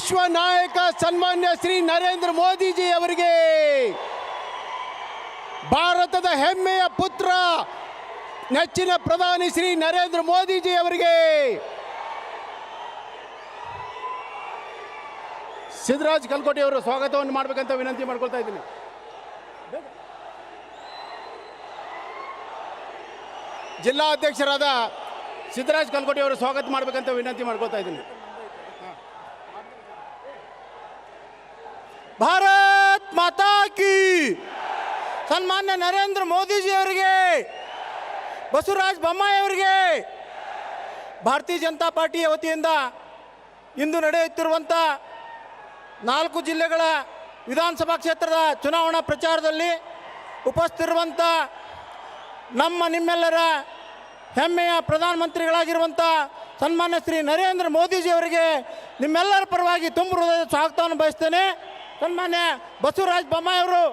ವಿಶ್ವ ನಾಯಕ ಸನ್ಮಾನ್ಯ ಶ್ರೀ ನರೇಂದ್ರ ಮೋದಿಜಿ ಅವರಿಗೆ, ಭಾರತದ ಹೆಮ್ಮೆಯ ಪುತ್ರ ನೆಚ್ಚಿನ ಪ್ರಧಾನಿ ಶ್ರೀ ನರೇಂದ್ರ ಮೋದಿಜಿ ಅವರಿಗೆ, ಸಿದ್ದರಾಜ್ ಕಲ್ಕೋಟಿ ಅವರು ಸ್ವಾಗತವನ್ನು ಮಾಡಬೇಕಂತ ವಿನಂತಿ ಮಾಡ್ಕೊಳ್ತಾ ಇದ್ದೀನಿ. ಜಿಲ್ಲಾ ಅಧ್ಯಕ್ಷರಾದ ಸಿದ್ದರಾಜ್ ಕಲ್ಕೋಟಿ ಅವರು ಸ್ವಾಗತ ಮಾಡಬೇಕಂತ ವಿನಂತಿ ಮಾಡ್ಕೊಳ್ತಾ ಇದ್ದೀನಿ. ಭಾರತ್ ಮಾತಾ ಕಿ, ಸನ್ಮಾನ್ಯ ನರೇಂದ್ರ ಮೋದಿಜಿ ಅವರಿಗೆ, ಬಸವರಾಜ ಬೊಮ್ಮಾಯಿ ಅವರಿಗೆ ಭಾರತೀಯ ಜನತಾ ಪಾರ್ಟಿಯ ವತಿಯಿಂದ ಇಂದು ನಡೆಯುತ್ತಿರುವಂಥ 4 ಜಿಲ್ಲೆಗಳ ವಿಧಾನಸಭಾ ಕ್ಷೇತ್ರದ ಚುನಾವಣಾ ಪ್ರಚಾರದಲ್ಲಿ ಉಪಸ್ಥಿತಿರುವಂಥ ನಿಮ್ಮೆಲ್ಲರ ಹೆಮ್ಮೆಯ ಪ್ರಧಾನಮಂತ್ರಿಗಳಾಗಿರುವಂಥ ಸನ್ಮಾನ್ಯ ಶ್ರೀ ನರೇಂದ್ರ ಮೋದಿಜಿ ಅವರಿಗೆ ನಿಮ್ಮೆಲ್ಲರ ಪರವಾಗಿ ತುಂಬ ಹೃದಯದ ಸ್ವಾಗತವನ್ನು ಬಯಸ್ತೇನೆ. ಸನ್ಮಾನ್ಯ ಬಸವರಾಜ ಬೊಮ್ಮಾಯಿ ಅವರು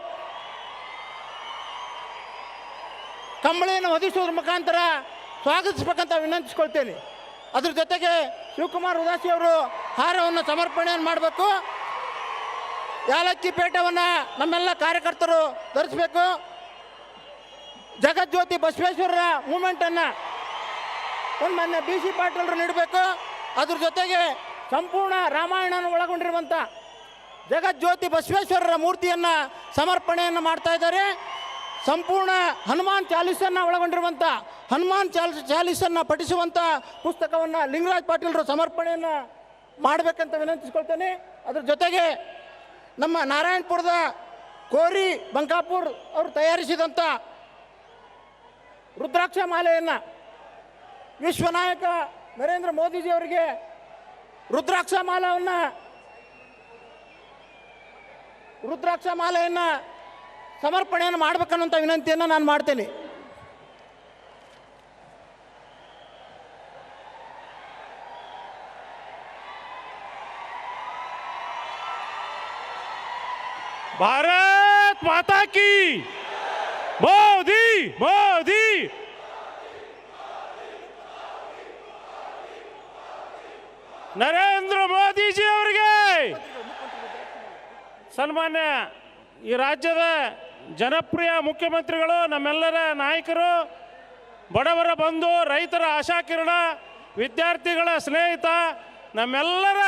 ಕಂಬಳಿಯನ್ನು ಹೊದಿಸುವುದರ ಮುಖಾಂತರ ಸ್ವಾಗತಿಸಬೇಕಂತ ವಿನಂತಿಸ್ಕೊಳ್ತೇನೆ. ಅದ್ರ ಜೊತೆಗೆ ಶಿವಕುಮಾರ್ ಉದಾಸಿ ಅವರು ಹಾರವನ್ನು ಸಮರ್ಪಣೆಯನ್ನು ಮಾಡಬೇಕು. ಯಾಲಕ್ಕಿ ಪೇಟವನ್ನು ನಮ್ಮೆಲ್ಲ ಕಾರ್ಯಕರ್ತರು ಧರಿಸಬೇಕು. ಜಗಜ್ಯೋತಿ ಬಸವೇಶ್ವರರ ಮೂಮೆಂಟನ್ನು ಸನ್ಮಾನ್ಯ BC ಪಾಟೀಲರು ನೀಡಬೇಕು. ಅದ್ರ ಜೊತೆಗೆ ಸಂಪೂರ್ಣ ರಾಮಾಯಣವನ್ನು ಒಳಗೊಂಡಿರುವಂಥ ಜಗಜ್ಯೋತಿ ಬಸವೇಶ್ವರರ ಮೂರ್ತಿಯನ್ನು ಸಮರ್ಪಣೆಯನ್ನು ಮಾಡ್ತಾ ಇದ್ದಾರೆ. ಸಂಪೂರ್ಣ ಹನುಮಾನ್ ಚಾಲೀಸನ್ನು ಒಳಗೊಂಡಿರುವಂಥ ಹನುಮಾನ್ ಚಾಲೀಸನ್ನು ಪಠಿಸುವಂಥ ಪುಸ್ತಕವನ್ನು ಲಿಂಗರಾಜ್ ಪಾಟೀಲರು ಸಮರ್ಪಣೆಯನ್ನು ಮಾಡಬೇಕಂತ ವಿನಂತಿಸ್ಕೊಳ್ತೇನೆ. ಅದ್ರ ಜೊತೆಗೆ ನಮ್ಮ ನಾರಾಯಣಪುರದ ಕೋರಿ ಬಂಕಾಪುರ್ ಅವರು ತಯಾರಿಸಿದಂಥ ರುದ್ರಾಕ್ಷ ಮಾಲೆಯನ್ನು ವಿಶ್ವನಾಯಕ ನರೇಂದ್ರ ಮೋದಿಜಿ ಅವರಿಗೆ ರುದ್ರಾಕ್ಷ ಮಾಲೆಯನ್ನು ಸಮರ್ಪಣೆಯನ್ನು ಮಾಡಬೇಕನ್ನುವಂಥ ವಿನಂತಿಯನ್ನು ನಾನು ಮಾಡ್ತೇನೆ. ಭಾರತ್ ಮಾತಾ ಕಿ, ಮೋದಿ ಮೋದಿ, ನರೇಂದ್ರ ಮೋದಿಜಿ ಅವರಿಗೆ, ಸನ್ಮಾನ್ಯ ಈ ರಾಜ್ಯದ ಜನಪ್ರಿಯ ಮುಖ್ಯಮಂತ್ರಿಗಳು, ನಮ್ಮೆಲ್ಲರ ನಾಯಕರು, ಬಡವರ ಬಂಧು, ರೈತರ ಆಶಾಕಿರಣ, ವಿದ್ಯಾರ್ಥಿಗಳ ಸ್ನೇಹಿತ, ನಮ್ಮೆಲ್ಲರ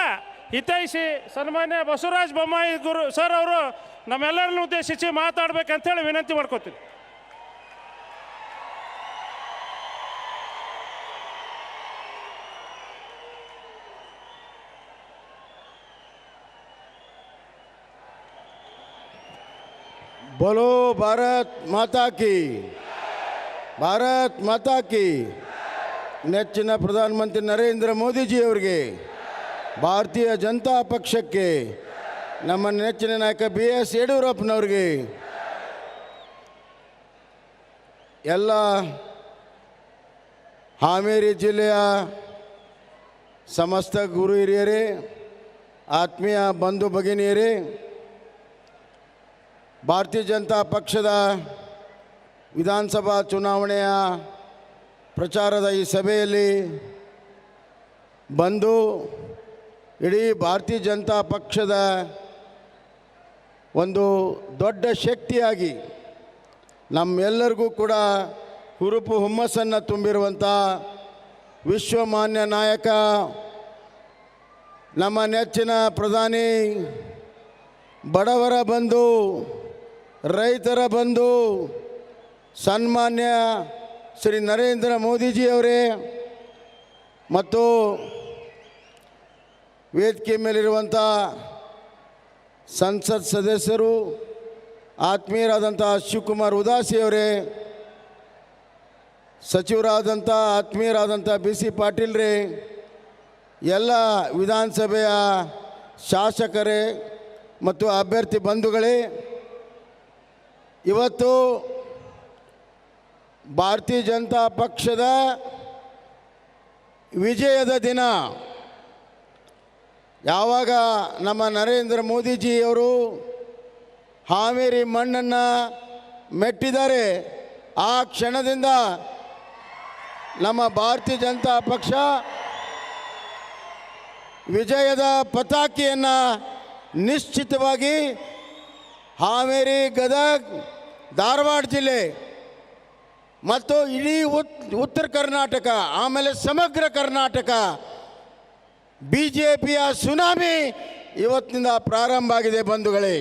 ಹಿತೈಷಿ ಸನ್ಮಾನ್ಯ ಬಸವರಾಜ ಬೊಮ್ಮಾಯಿ ಗುರು ಸರ್ ಅವರು ನಮ್ಮೆಲ್ಲರನ್ನು ಉದ್ದೇಶಿಸಿ ಮಾತಾಡಬೇಕಂತೇಳಿ ವಿನಂತಿ ಮಾಡ್ಕೋತೀನಿ. बोलो भारत माता की, ಭಾರತ್ ಮಾತಾ ಕಿ. ನೆಚ್ಚಿನ ಪ್ರಧಾನಮಂತ್ರಿ ನರೇಂದ್ರ ಮೋದಿಜಿ ಅವರಿಗೆ, ಭಾರತೀಯ ಜನತಾ ಪಕ್ಷಕ್ಕೆ, ನಮ್ಮ ನೆಚ್ಚಿನ ನಾಯಕ BS ಯಡಿಯೂರಪ್ಪನವ್ರಿಗೆ, ಎಲ್ಲ ಹಾವೇರಿ ಜಿಲ್ಲೆಯ ಸಮಸ್ತ ಗುರು ಹಿರಿಯರೇ, ಆತ್ಮೀಯ ಬಂಧು ಭಗಿನಿಯರೇ, ಭಾರತೀಯ ಜನತಾ ಪಕ್ಷದ ವಿಧಾನಸಭಾ ಚುನಾವಣೆಯ ಪ್ರಚಾರದ ಈ ಸಭೆಯಲ್ಲಿ ಬಂದು ಇಡೀ ಭಾರತೀಯ ಜನತಾ ಪಕ್ಷದ ಒಂದು ದೊಡ್ಡ ಶಕ್ತಿಯಾಗಿ ನಮ್ಮೆಲ್ಲರಿಗೂ ಕೂಡ ಹುರುಪು ಹುಮ್ಮಸ್ಸನ್ನು ತುಂಬಿರುವಂಥ ವಿಶ್ವಮಾನ್ಯ ನಾಯಕ, ನಮ್ಮ ನೆಚ್ಚಿನ ಪ್ರಧಾನಿ, ಬಡವರ ಬಂಧು, ರೈತರ ಬಂಧು, ಸನ್ಮಾನ್ಯ ಶ್ರೀ ನರೇಂದ್ರ ಮೋದಿಜಿಯವರೇ, ಮತ್ತು ವೇದಿಕೆ ಮೇಲಿರುವಂಥ ಸಂಸತ್ ಸದಸ್ಯರು, ಆತ್ಮೀಯರಾದಂಥ ಶಿವಕುಮಾರ್ ಉದಾಸಿಯವರೇ, ಸಚಿವರಾದಂಥ ಆತ್ಮೀಯರಾದಂಥ BC ಪಾಟೀಲ್ರೇ, ಎಲ್ಲ ವಿಧಾನಸಭೆಯ ಶಾಸಕರೇ ಮತ್ತು ಅಭ್ಯರ್ಥಿ ಬಂಧುಗಳೇ, ಇವತ್ತು ಭಾರತೀಯ ಜನತಾ ಪಕ್ಷದ ವಿಜಯದ ದಿನ. ಯಾವಾಗ ನಮ್ಮ ನರೇಂದ್ರ ಮೋದಿಜಿಯವರು ಹಾವೇರಿ ಮಣ್ಣನ್ನು ಮೆಟ್ಟಿದ್ದಾರೆ, ಆ ಕ್ಷಣದಿಂದ ನಮ್ಮ ಭಾರತೀಯ ಜನತಾ ಪಕ್ಷ ವಿಜಯದ ಪತಾಕೆಯನ್ನು ನಿಶ್ಚಿತವಾಗಿ ಹಾವೇರಿ, ಗದಗ್, ಧಾರವಾಡ ಜಿಲ್ಲೆ ಮತ್ತು ಇಡೀ ಉತ್ತರ ಕರ್ನಾಟಕ, ಆಮೇಲೆ ಸಮಗ್ರ ಕರ್ನಾಟಕ BJPಯ ಸುನಾಮಿ ಇವತ್ತಿನಿಂದ ಪ್ರಾರಂಭ ಆಗಿದೆ ಬಂಧುಗಳೇ.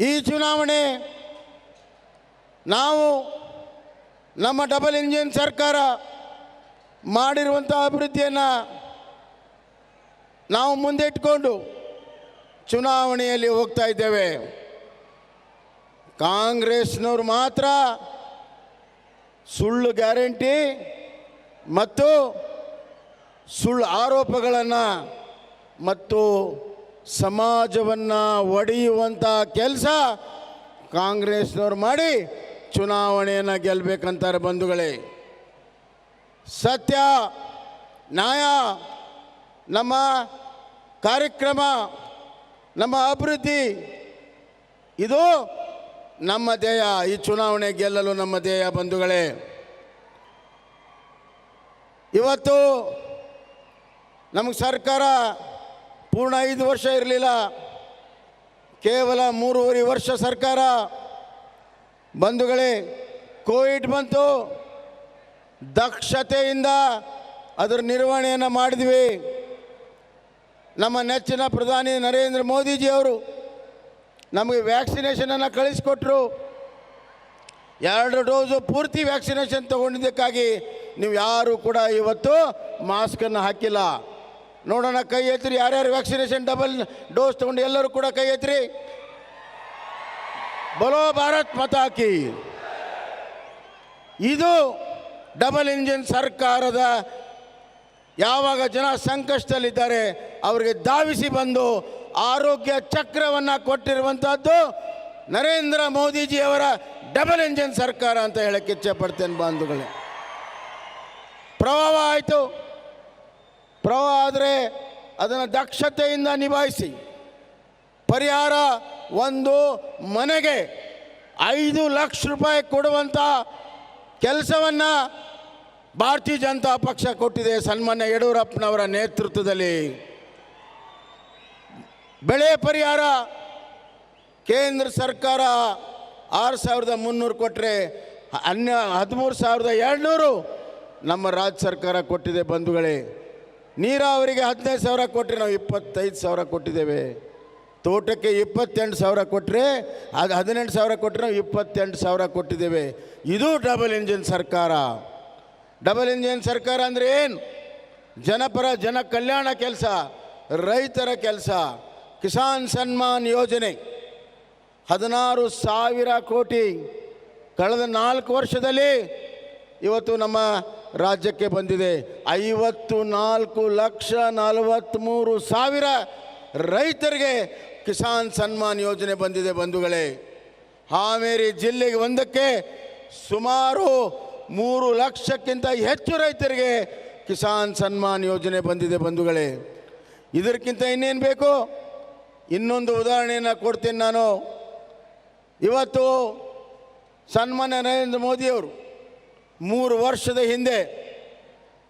ಈ ಚುನಾವಣೆ ನಾವು ನಮ್ಮ ಡಬಲ್ ಇಂಜಿನ್ ಸರ್ಕಾರ ಮಾಡಿರುವಂಥ ಅಭಿವೃದ್ಧಿಯನ್ನು ನಾವು ಮುಂದೆ ಇಟ್ಕೊಂಡು ಚುನಾವಣೆಯಲ್ಲಿ ಹೋಗ್ತಾ ಇದ್ದೇವೆ. ಕಾಂಗ್ರೆಸ್ನವರು ಮಾತ್ರ ಸುಳ್ಳು ಗ್ಯಾರಂಟಿ ಮತ್ತು ಸುಳ್ಳು ಆರೋಪಗಳನ್ನು ಮತ್ತು ಸಮಾಜವನ್ನು ಒಡೆಯುವಂಥ ಕೆಲಸ ಕಾಂಗ್ರೆಸ್ನವ್ರು ಮಾಡಿ ಚುನಾವಣೆಯನ್ನು ಗೆಲ್ಲಬೇಕಂತಾರೆ ಬಂಧುಗಳೇ. ಸತ್ಯ, ನ್ಯಾಯ, ನಮ್ಮ ಕಾರ್ಯಕ್ರಮ, ನಮ್ಮ ಅಭಿವೃದ್ಧಿ ಇದು ನಮ್ಮ ಧ್ಯೇಯ. ಈ ಚುನಾವಣೆ ಗೆಲ್ಲಲು ನಮ್ಮ ಧ್ಯೇಯ ಬಂಧುಗಳೇ. ಇವತ್ತು ನಮಗೆ ಸರ್ಕಾರ ಪೂರ್ಣ 5 ವರ್ಷ ಇರಲಿಲ್ಲ, ಕೇವಲ 3.5 ವರ್ಷ ಸರ್ಕಾರ. ಬಂಧುಗಳೇ, ಕೋವಿಡ್ ಬಂತು, ದಕ್ಷತೆಯಿಂದ ಅದರ ನಿರ್ವಹಣೆಯನ್ನು ಮಾಡಿದ್ವಿ. ನಮ್ಮ ನೆಚ್ಚಿನ ಪ್ರಧಾನಿ ನರೇಂದ್ರ ಮೋದಿಜಿಯವರು ನಮಗೆ ವ್ಯಾಕ್ಸಿನೇಷನನ್ನು ಕಳಿಸ್ಕೊಟ್ರು. 2 ಡೋಸು ಪೂರ್ತಿ ವ್ಯಾಕ್ಸಿನೇಷನ್ ತಗೊಂಡಿದ್ದಕ್ಕಾಗಿ ನೀವು ಯಾರೂ ಕೂಡ ಇವತ್ತು ಮಾಸ್ಕನ್ನು ಹಾಕಿಲ್ಲ. ನೋಡೋಣ, ಕೈ ಎತ್ತಿರಿ. ಯಾರ್ಯಾರು ವ್ಯಾಕ್ಸಿನೇಷನ್ ಡಬಲ್ ಡೋಸ್ ತಗೊಂಡು ಎಲ್ಲರೂ ಕೂಡ ಕೈ ಎತ್ತಿರಿ. ಬೋಲೋ ಭಾರತ್ ಮಾತಾ ಕಿ. ಇದು ಡಬಲ್ ಇಂಜಿನ್ ಸರ್ಕಾರದ, ಯಾವಾಗ ಜನ ಸಂಕಷ್ಟದಲ್ಲಿದ್ದಾರೆ ಅವರಿಗೆ ಧಾವಿಸಿ ಬಂದು ಆರೋಗ್ಯ ಚಕ್ರವನ್ನು ಕೊಟ್ಟಿರುವಂಥದ್ದು ನರೇಂದ್ರ ಮೋದಿಜಿಯವರ ಡಬಲ್ ಇಂಜಿನ್ ಸರ್ಕಾರ ಅಂತ ಹೇಳಕ್ಕೆ ಇಚ್ಛೆಪಡ್ತೇನೆ ಬಂಧುಗಳೇ. ಪ್ರವಾಹ ಆಯಿತು, ಪ್ರವಾಹ ಆದರೆ ಅದನ್ನು ದಕ್ಷತೆಯಿಂದ ನಿಭಾಯಿಸಿ ಪರಿಹಾರ, ಒಂದು ಮನೆಗೆ 5 ಲಕ್ಷ ರೂಪಾಯಿ ಕೊಡುವಂಥ ಕೆಲಸವನ್ನು ಭಾರತೀಯ ಜನತಾ ಪಕ್ಷ ಕೊಟ್ಟಿದೆ ಸನ್ಮಾನ್ಯ ಯಡಿಯೂರಪ್ಪನವರ ನೇತೃತ್ವದಲ್ಲಿ. ಬೆಳೆ ಪರಿಹಾರ ಕೇಂದ್ರ ಸರ್ಕಾರ 6,300 ಕೊಟ್ಟರೆ 13,200 ನಮ್ಮ ರಾಜ್ಯ ಸರ್ಕಾರ ಕೊಟ್ಟಿದೆ ಬಂಧುಗಳೇ. ನೀರಾವರಿಗೆ 15,000 ಕೊಟ್ಟರೆ ನಾವು 25,000 ಕೊಟ್ಟಿದ್ದೇವೆ. ತೋಟಕ್ಕೆ 28,000 ಕೊಟ್ಟರೆ ಅದು 18,000 ಕೊಟ್ಟರೆ ನಾವು 28,000 ಕೊಟ್ಟಿದ್ದೇವೆ. ಇದು ಡಬಲ್ ಇಂಜಿನ್ ಸರ್ಕಾರ. ಡಬಲ್ ಇಂಜಿನ್ ಸರ್ಕಾರ ಅಂದರೆ ಏನು? ಜನಪರ, ಜನ ಕಲ್ಯಾಣ ಕೆಲಸ, ರೈತರ ಕೆಲಸ. ಕಿಸಾನ್ ಸನ್ಮಾನ್ ಯೋಜನೆ 16,000 ಕೋಟಿ ಕಳೆದ 4 ವರ್ಷದಲ್ಲಿ ಇವತ್ತು ನಮ್ಮ ರಾಜ್ಯಕ್ಕೆ ಬಂದಿದೆ. 54,43,000 ರೈತರಿಗೆ ಕಿಸಾನ್ ಸನ್ಮಾನ್ ಯೋಜನೆ ಬಂದಿದೆ ಬಂಧುಗಳೇ. ಹಾವೇರಿ ಜಿಲ್ಲೆಗೆ ಒಂದಕ್ಕೆ ಸುಮಾರು 3 ಲಕ್ಷಕ್ಕಿಂತ ಹೆಚ್ಚು ರೈತರಿಗೆ ಕಿಸಾನ್ ಸನ್ಮಾನ್ ಯೋಜನೆ ಬಂದಿದೆ ಬಂಧುಗಳೇ. ಇದಕ್ಕಿಂತ ಇನ್ನೇನು ಬೇಕು? ಇನ್ನೊಂದು ಉದಾಹರಣೆಯನ್ನು ಕೊಡ್ತೀನಿ ನಾನು. ಇವತ್ತು ಸನ್ಮಾನ್ಯ ನರೇಂದ್ರ ಮೋದಿಯವರು 3 ವರ್ಷದ ಹಿಂದೆ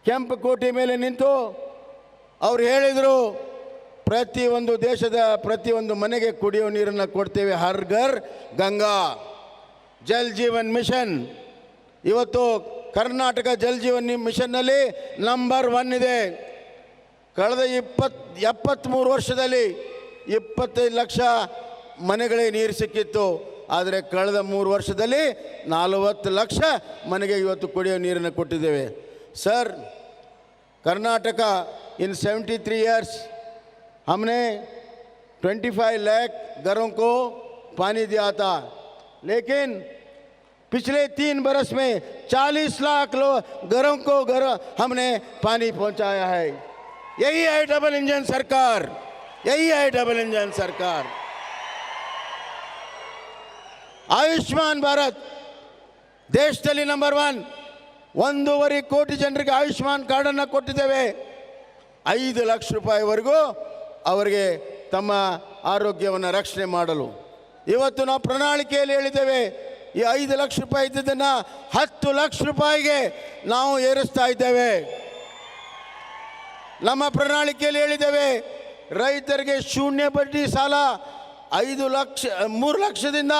ಕೆಂಪುಕೋಟೆ ಮೇಲೆ ನಿಂತು ಅವರು ಹೇಳಿದರು, ಪ್ರತಿಯೊಂದು ದೇಶದ ಪ್ರತಿಯೊಂದು ಮನೆಗೆ ಕುಡಿಯೋ ನೀರನ್ನು ಕೊಡ್ತೇವೆ, ಹರ್ ಘರ್ ಗಂಗಾ, ಜಲ್ ಜೀವನ್ ಮಿಷನ್. ಇವತ್ತು ಕರ್ನಾಟಕ ಜಲ್ ಜೀವನ್ ಮಿಷನ್ನಲ್ಲಿ ನಂಬರ್ 1 ಇದೆ. ಕಳೆದ 73 ವರ್ಷದಲ್ಲಿ 25 ಲಕ್ಷ ಮನೆಗಳಿಗೆ ನೀರು ಸಿಕ್ಕಿತ್ತು. ಆದರೆ ಕಳೆದ 3 ವರ್ಷದಲ್ಲಿ 40 ಲಕ್ಷ ಮನೆಗೆ ಇವತ್ತು ಕುಡಿಯೋ ನೀರನ್ನು ಕೊಟ್ಟಿದ್ದೇವೆ. सर, कर्नाटक इन 73 ईयर्स हमने 25 लाख घरों को पानी दिया था, लेकिन पिछले 3 बरस में 40 लाख घरों को हमने पानी पहुंचाया है. यही है डबल इंजन सरकार, यही है डबल इंजन सरकार. आयुष्मान भारत ದೇಶದಲ್ಲಿ ನಂಬರ್ 1. 1.5 ಕೋಟಿ ಜನರಿಗೆ ಆಯುಷ್ಮಾನ್ ಕಾರ್ಡನ್ನು ಕೊಟ್ಟಿದ್ದೇವೆ. 5 ಲಕ್ಷ ರೂಪಾಯಿವರೆಗೂ ಅವರಿಗೆ ತಮ್ಮ ಆರೋಗ್ಯವನ್ನು ರಕ್ಷಣೆ ಮಾಡಲು ಇವತ್ತು ನಾವು ಪ್ರಣಾಳಿಕೆಯಲ್ಲಿ ಹೇಳಿದ್ದೇವೆ. ಈ 5 ಲಕ್ಷ ರೂಪಾಯಿ ಇದ್ದದನ್ನು 10 ಲಕ್ಷ ರೂಪಾಯಿಗೆ ನಾವು ಏರಿಸ್ತಾ ಇದ್ದೇವೆ. ನಮ್ಮ ಪ್ರಣಾಳಿಕೆಯಲ್ಲಿ ಹೇಳಿದ್ದೇವೆ, ರೈತರಿಗೆ ಶೂನ್ಯ ಬಡ್ಡಿ ಸಾಲ 3 ಲಕ್ಷದಿಂದ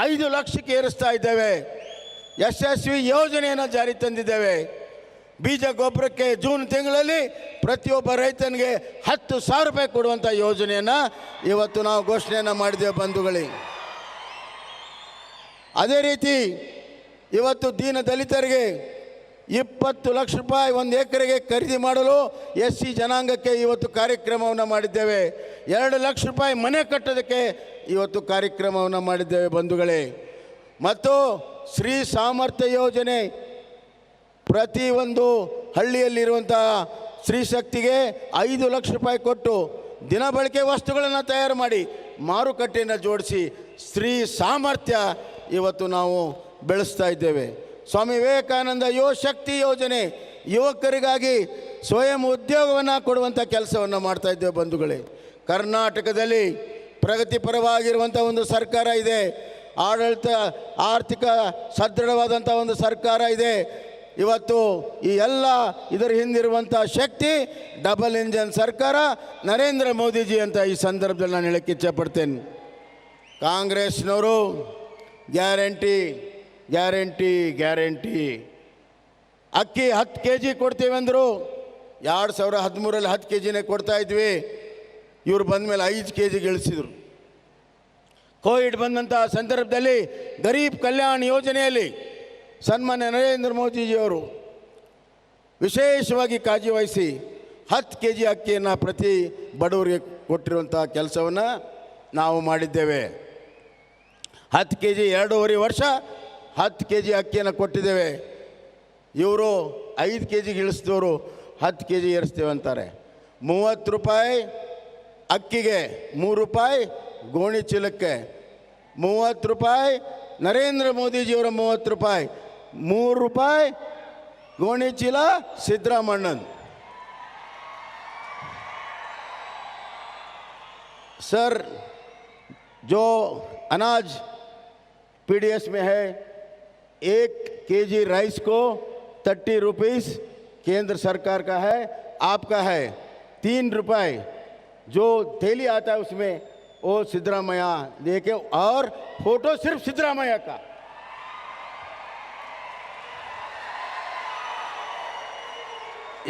5 ಲಕ್ಷಕ್ಕೆ ಏರಿಸ್ತಾ ಇದ್ದೇವೆ. ಯಶಸ್ವಿ ಯೋಜನೆಯನ್ನು ಜಾರಿ ತಂದಿದ್ದೇವೆ. ಬೀಜ ಗೊಬ್ಬರಕ್ಕೆ ಜೂನ್ ತಿಂಗಳಲ್ಲಿ ಪ್ರತಿಯೊಬ್ಬ ರೈತನಿಗೆ 10,000 ರೂಪಾಯಿ ಕೊಡುವಂಥ ಯೋಜನೆಯನ್ನು ಇವತ್ತು ನಾವು ಘೋಷಣೆಯನ್ನು ಮಾಡಿದ್ದೇವೆ ಬಂಧುಗಳೇ. ಅದೇ ರೀತಿ ಇವತ್ತು ದೀನ ದಲಿತರಿಗೆ 20 ಲಕ್ಷ ರೂಪಾಯಿ 1 ಎಕರೆಗೆ ಖರೀದಿ ಮಾಡಲು SC ಜನಾಂಗಕ್ಕೆ ಇವತ್ತು ಕಾರ್ಯಕ್ರಮವನ್ನು ಮಾಡಿದ್ದೇವೆ. 2 ಲಕ್ಷ ರೂಪಾಯಿ ಮನೆ ಕಟ್ಟೋದಕ್ಕೆ ಇವತ್ತು ಕಾರ್ಯಕ್ರಮವನ್ನು ಮಾಡಿದ್ದೇವೆ ಬಂಧುಗಳೇ. ಮತ್ತು ಶ್ರೀ ಸಾಮರ್ಥ್ಯ ಯೋಜನೆ, ಪ್ರತಿಯೊಂದು ಹಳ್ಳಿಯಲ್ಲಿರುವಂಥ ಸ್ತ್ರೀ ಶಕ್ತಿಗೆ 5 ಲಕ್ಷ ರೂಪಾಯಿ ಕೊಟ್ಟು ದಿನಬಳಕೆ ವಸ್ತುಗಳನ್ನು ತಯಾರು ಮಾಡಿ ಮಾರುಕಟ್ಟೆಯನ್ನು ಜೋಡಿಸಿ ಸ್ತ್ರೀ ಸಾಮರ್ಥ್ಯ ಇವತ್ತು ನಾವು ಬೆಳೆಸ್ತಾ ಇದ್ದೇವೆ. ಸ್ವಾಮಿ ವಿವೇಕಾನಂದ ಯುವ ಶಕ್ತಿ ಯೋಜನೆ, ಯುವಕರಿಗಾಗಿ ಸ್ವಯಂ ಉದ್ಯೋಗವನ್ನು ಕೊಡುವಂಥ ಕೆಲಸವನ್ನು ಮಾಡ್ತಾ ಇದ್ದೇವೆ ಬಂಧುಗಳೇ. ಕರ್ನಾಟಕದಲ್ಲಿ ಪ್ರಗತಿಪರವಾಗಿರುವಂಥ ಒಂದು ಸರ್ಕಾರ ಇದೆ, ಆಡಳಿತ ಆರ್ಥಿಕ ಸದೃಢವಾದಂಥ ಒಂದು ಸರ್ಕಾರ ಇದೆ. ಇವತ್ತು ಈ ಎಲ್ಲ ಇದರ ಹಿಂದಿರುವಂಥ ಶಕ್ತಿ ಡಬಲ್ ಇಂಜನ್ ಸರ್ಕಾರ ನರೇಂದ್ರ ಮೋದಿಜಿ ಅಂತ ಈ ಸಂದರ್ಭದಲ್ಲಿ ನಾನು ಹೇಳಕ್ಕೆ ಇಚ್ಛೆಪಡ್ತೇನೆ. ಕಾಂಗ್ರೆಸ್ನವರು ಗ್ಯಾರಂಟಿ ಗ್ಯಾರಂಟಿ ಗ್ಯಾರಂಟಿ, ಅಕ್ಕಿ 10 kg ಕೊಡ್ತೀವಿ ಅಂದರು. 2013ರಲ್ಲಿ 10 kgನೇ ಕೊಡ್ತಾ ಇದ್ವಿ. ಇವರು ಬಂದ ಮೇಲೆ 5 kg ಇಳಿಸಿದರು. ಕೋವಿಡ್ ಬಂದಂಥ ಸಂದರ್ಭದಲ್ಲಿ ಗರೀಬ್ ಕಲ್ಯಾಣ ಯೋಜನೆಯಲ್ಲಿ ಸನ್ಮಾನ್ಯ ನರೇಂದ್ರ ಮೋದಿಜಿಯವರು ವಿಶೇಷವಾಗಿ ಕಾಳಜಿ ವಹಿಸಿ 10 kg ಅಕ್ಕಿಯನ್ನು ಪ್ರತಿ ಬಡವರಿಗೆ ಕೊಟ್ಟಿರುವಂಥ ಕೆಲಸವನ್ನು ನಾವು ಮಾಡಿದ್ದೇವೆ. 10 kg 2.5 ವರ್ಷ 10 kg ಅಕ್ಕಿಯನ್ನು ಕೊಟ್ಟಿದ್ದೇವೆ. ಇವರು 5 kg ಇಳಿಸಿದವರು 10 kg ಏರಿಸ್ತೇವೆ ಅಂತಾರೆ. 30 ರೂಪಾಯಿ ಅಕ್ಕಿಗೆ 3 ರೂಪಾಯಿ ಗೋಣಿ ಚೀಲಕ್ಕೆ, 30 ರೂಪಾಯಿ ನರೇಂದ್ರ ಮೋದಿಜಿಯವರ 30 ರೂಪಾಯಿ, 3 ರೂಪಾಯಿ ಗೋಣಿ ಚೀಲ ಸಿದ್ದರಾಮಣ್ಣನ್. सर जो अनाज PDS में है 1 kg राइस को 30 रुपीस केंद्र सरकार का है, आपका है 3 रुपये. जो थैली आता है उसमें वो सिद्धरामैया देके, और फोटो सिर्फ सिद्धरामैया का.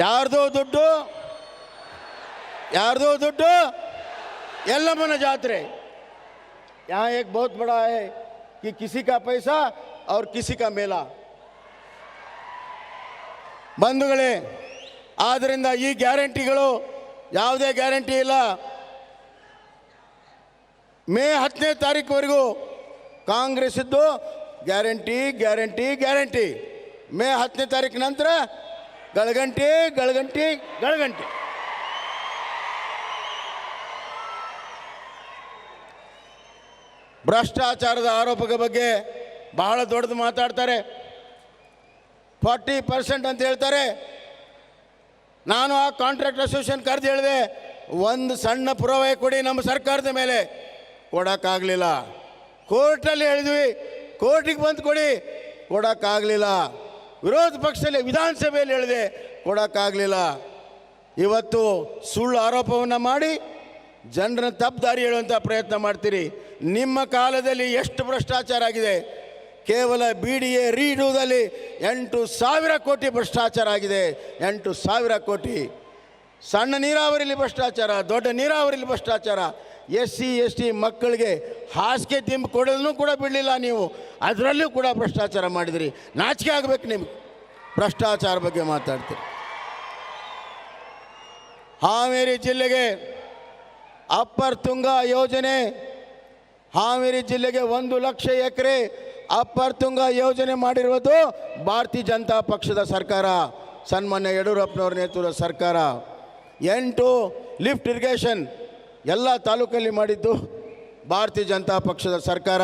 ಯಾರ್ದೋ ದುಡ್ಡು यल्लम्मन जात्रे. यहाँ एक बहुत बड़ा है कि किसी का पैसा और किसी का मेला. ಬಂಧುಗಳೇ, ಆದ್ದರಿಂದ ಈ ಗ್ಯಾರಂಟಿಗಳು ಯಾವುದೇ ಗ್ಯಾರಂಟಿ ಇಲ್ಲ. ಮೇ 10ನೇ ತಾರೀಕುವರೆಗೂ ಕಾಂಗ್ರೆಸ್ ಇದ್ದು ಗ್ಯಾರಂಟಿ ಗ್ಯಾರಂಟಿ ಗ್ಯಾರಂಟಿ. ಮೇ 10ನೇ ತಾರೀಕು ನಂತರ ಗಳಗಂಟಿ ಗಳಗಂಟಿ ಗಳಗಂಟಿ. ಭ್ರಷ್ಟಾಚಾರದ ಆರೋಪದ ಬಗ್ಗೆ ಬಹಳ ದೊಡ್ಡದು ಮಾತಾಡ್ತಾರೆ. 40% ಅಂತ ಹೇಳ್ತಾರೆ. ನಾನು ಆ ಕಾಂಟ್ರಾಕ್ಟ್ ಅಸೋಸಿಯೇಷನ್ ಕರೆದು ಹೇಳಿದೆ, ಒಂದು ಸಣ್ಣ ಪುರಾವೆ ಕೊಡಿ ನಮ್ಮ ಸರ್ಕಾರದ ಮೇಲೆ. ಕೊಡೋಕ್ಕಾಗಲಿಲ್ಲ. ಕೋರ್ಟಲ್ಲಿ ಹೇಳಿದ್ವಿ, ಕೋರ್ಟಿಗೆ ಬಂದು ಕೊಡಿ, ಕೊಡೋಕ್ಕಾಗಲಿಲ್ಲ. ವಿರೋಧ ಪಕ್ಷದಲ್ಲಿ ವಿಧಾನಸಭೆಯಲ್ಲಿ ಹೇಳಿದೆ, ಕೊಡೋಕ್ಕಾಗಲಿಲ್ಲ. ಇವತ್ತು ಸುಳ್ಳು ಆರೋಪವನ್ನು ಮಾಡಿ ಜನರನ್ನು ತಪ್ಪು ದಾರಿ ಹೇಳುವಂಥ ಪ್ರಯತ್ನ ಮಾಡ್ತೀರಿ. ನಿಮ್ಮ ಕಾಲದಲ್ಲಿ ಎಷ್ಟು ಭ್ರಷ್ಟಾಚಾರ ಆಗಿದೆ. ಕೇವಲ BDA ರೀಡುವುದಲ್ಲಿ 8,000 ಕೋಟಿ ಭ್ರಷ್ಟಾಚಾರ ಆಗಿದೆ. 8,000 ಕೋಟಿ. ಸಣ್ಣ ನೀರಾವರಿಲಿ ಭ್ರಷ್ಟಾಚಾರ, ದೊಡ್ಡ ನೀರಾವರಿಲಿ ಭ್ರಷ್ಟಾಚಾರ. SC ST ಮಕ್ಕಳಿಗೆ ಹಾಸಿಗೆ ದಿಂಬು ಕೊಡೋದನ್ನು ಕೂಡ ಬಿಡಲಿಲ್ಲ ನೀವು. ಅದರಲ್ಲೂ ಕೂಡ ಭ್ರಷ್ಟಾಚಾರ ಮಾಡಿದಿರಿ. ನಾಚಿಕೆ ಆಗಬೇಕು ನಿಮ್ಗೆ. ಭ್ರಷ್ಟಾಚಾರ ಬಗ್ಗೆ ಮಾತಾಡ್ತೀರಿ. ಹಾವೇರಿ ಜಿಲ್ಲೆಗೆ ಅಪ್ಪರ್ ತುಂಗಾ ಯೋಜನೆ, ಹಾವೇರಿ ಜಿಲ್ಲೆಗೆ 1 ಲಕ್ಷ ಎಕರೆ ಅಪ್ಪರ್ ತುಂಗಾ ಯೋಜನೆ ಮಾಡಿರುವುದು ಭಾರತೀಯ ಜನತಾ ಪಕ್ಷದ ಸರ್ಕಾರ, ಸನ್ಮಾನ್ಯ ಯಡಿಯೂರಪ್ಪನವರ ನೇತೃತ್ವದ ಸರ್ಕಾರ. 8 ಲಿಫ್ಟ್ ಇರಿಗೇಷನ್ ಎಲ್ಲ ತಾಲೂಕಲ್ಲಿ ಮಾಡಿದ್ದು ಭಾರತೀಯ ಜನತಾ ಪಕ್ಷದ ಸರ್ಕಾರ.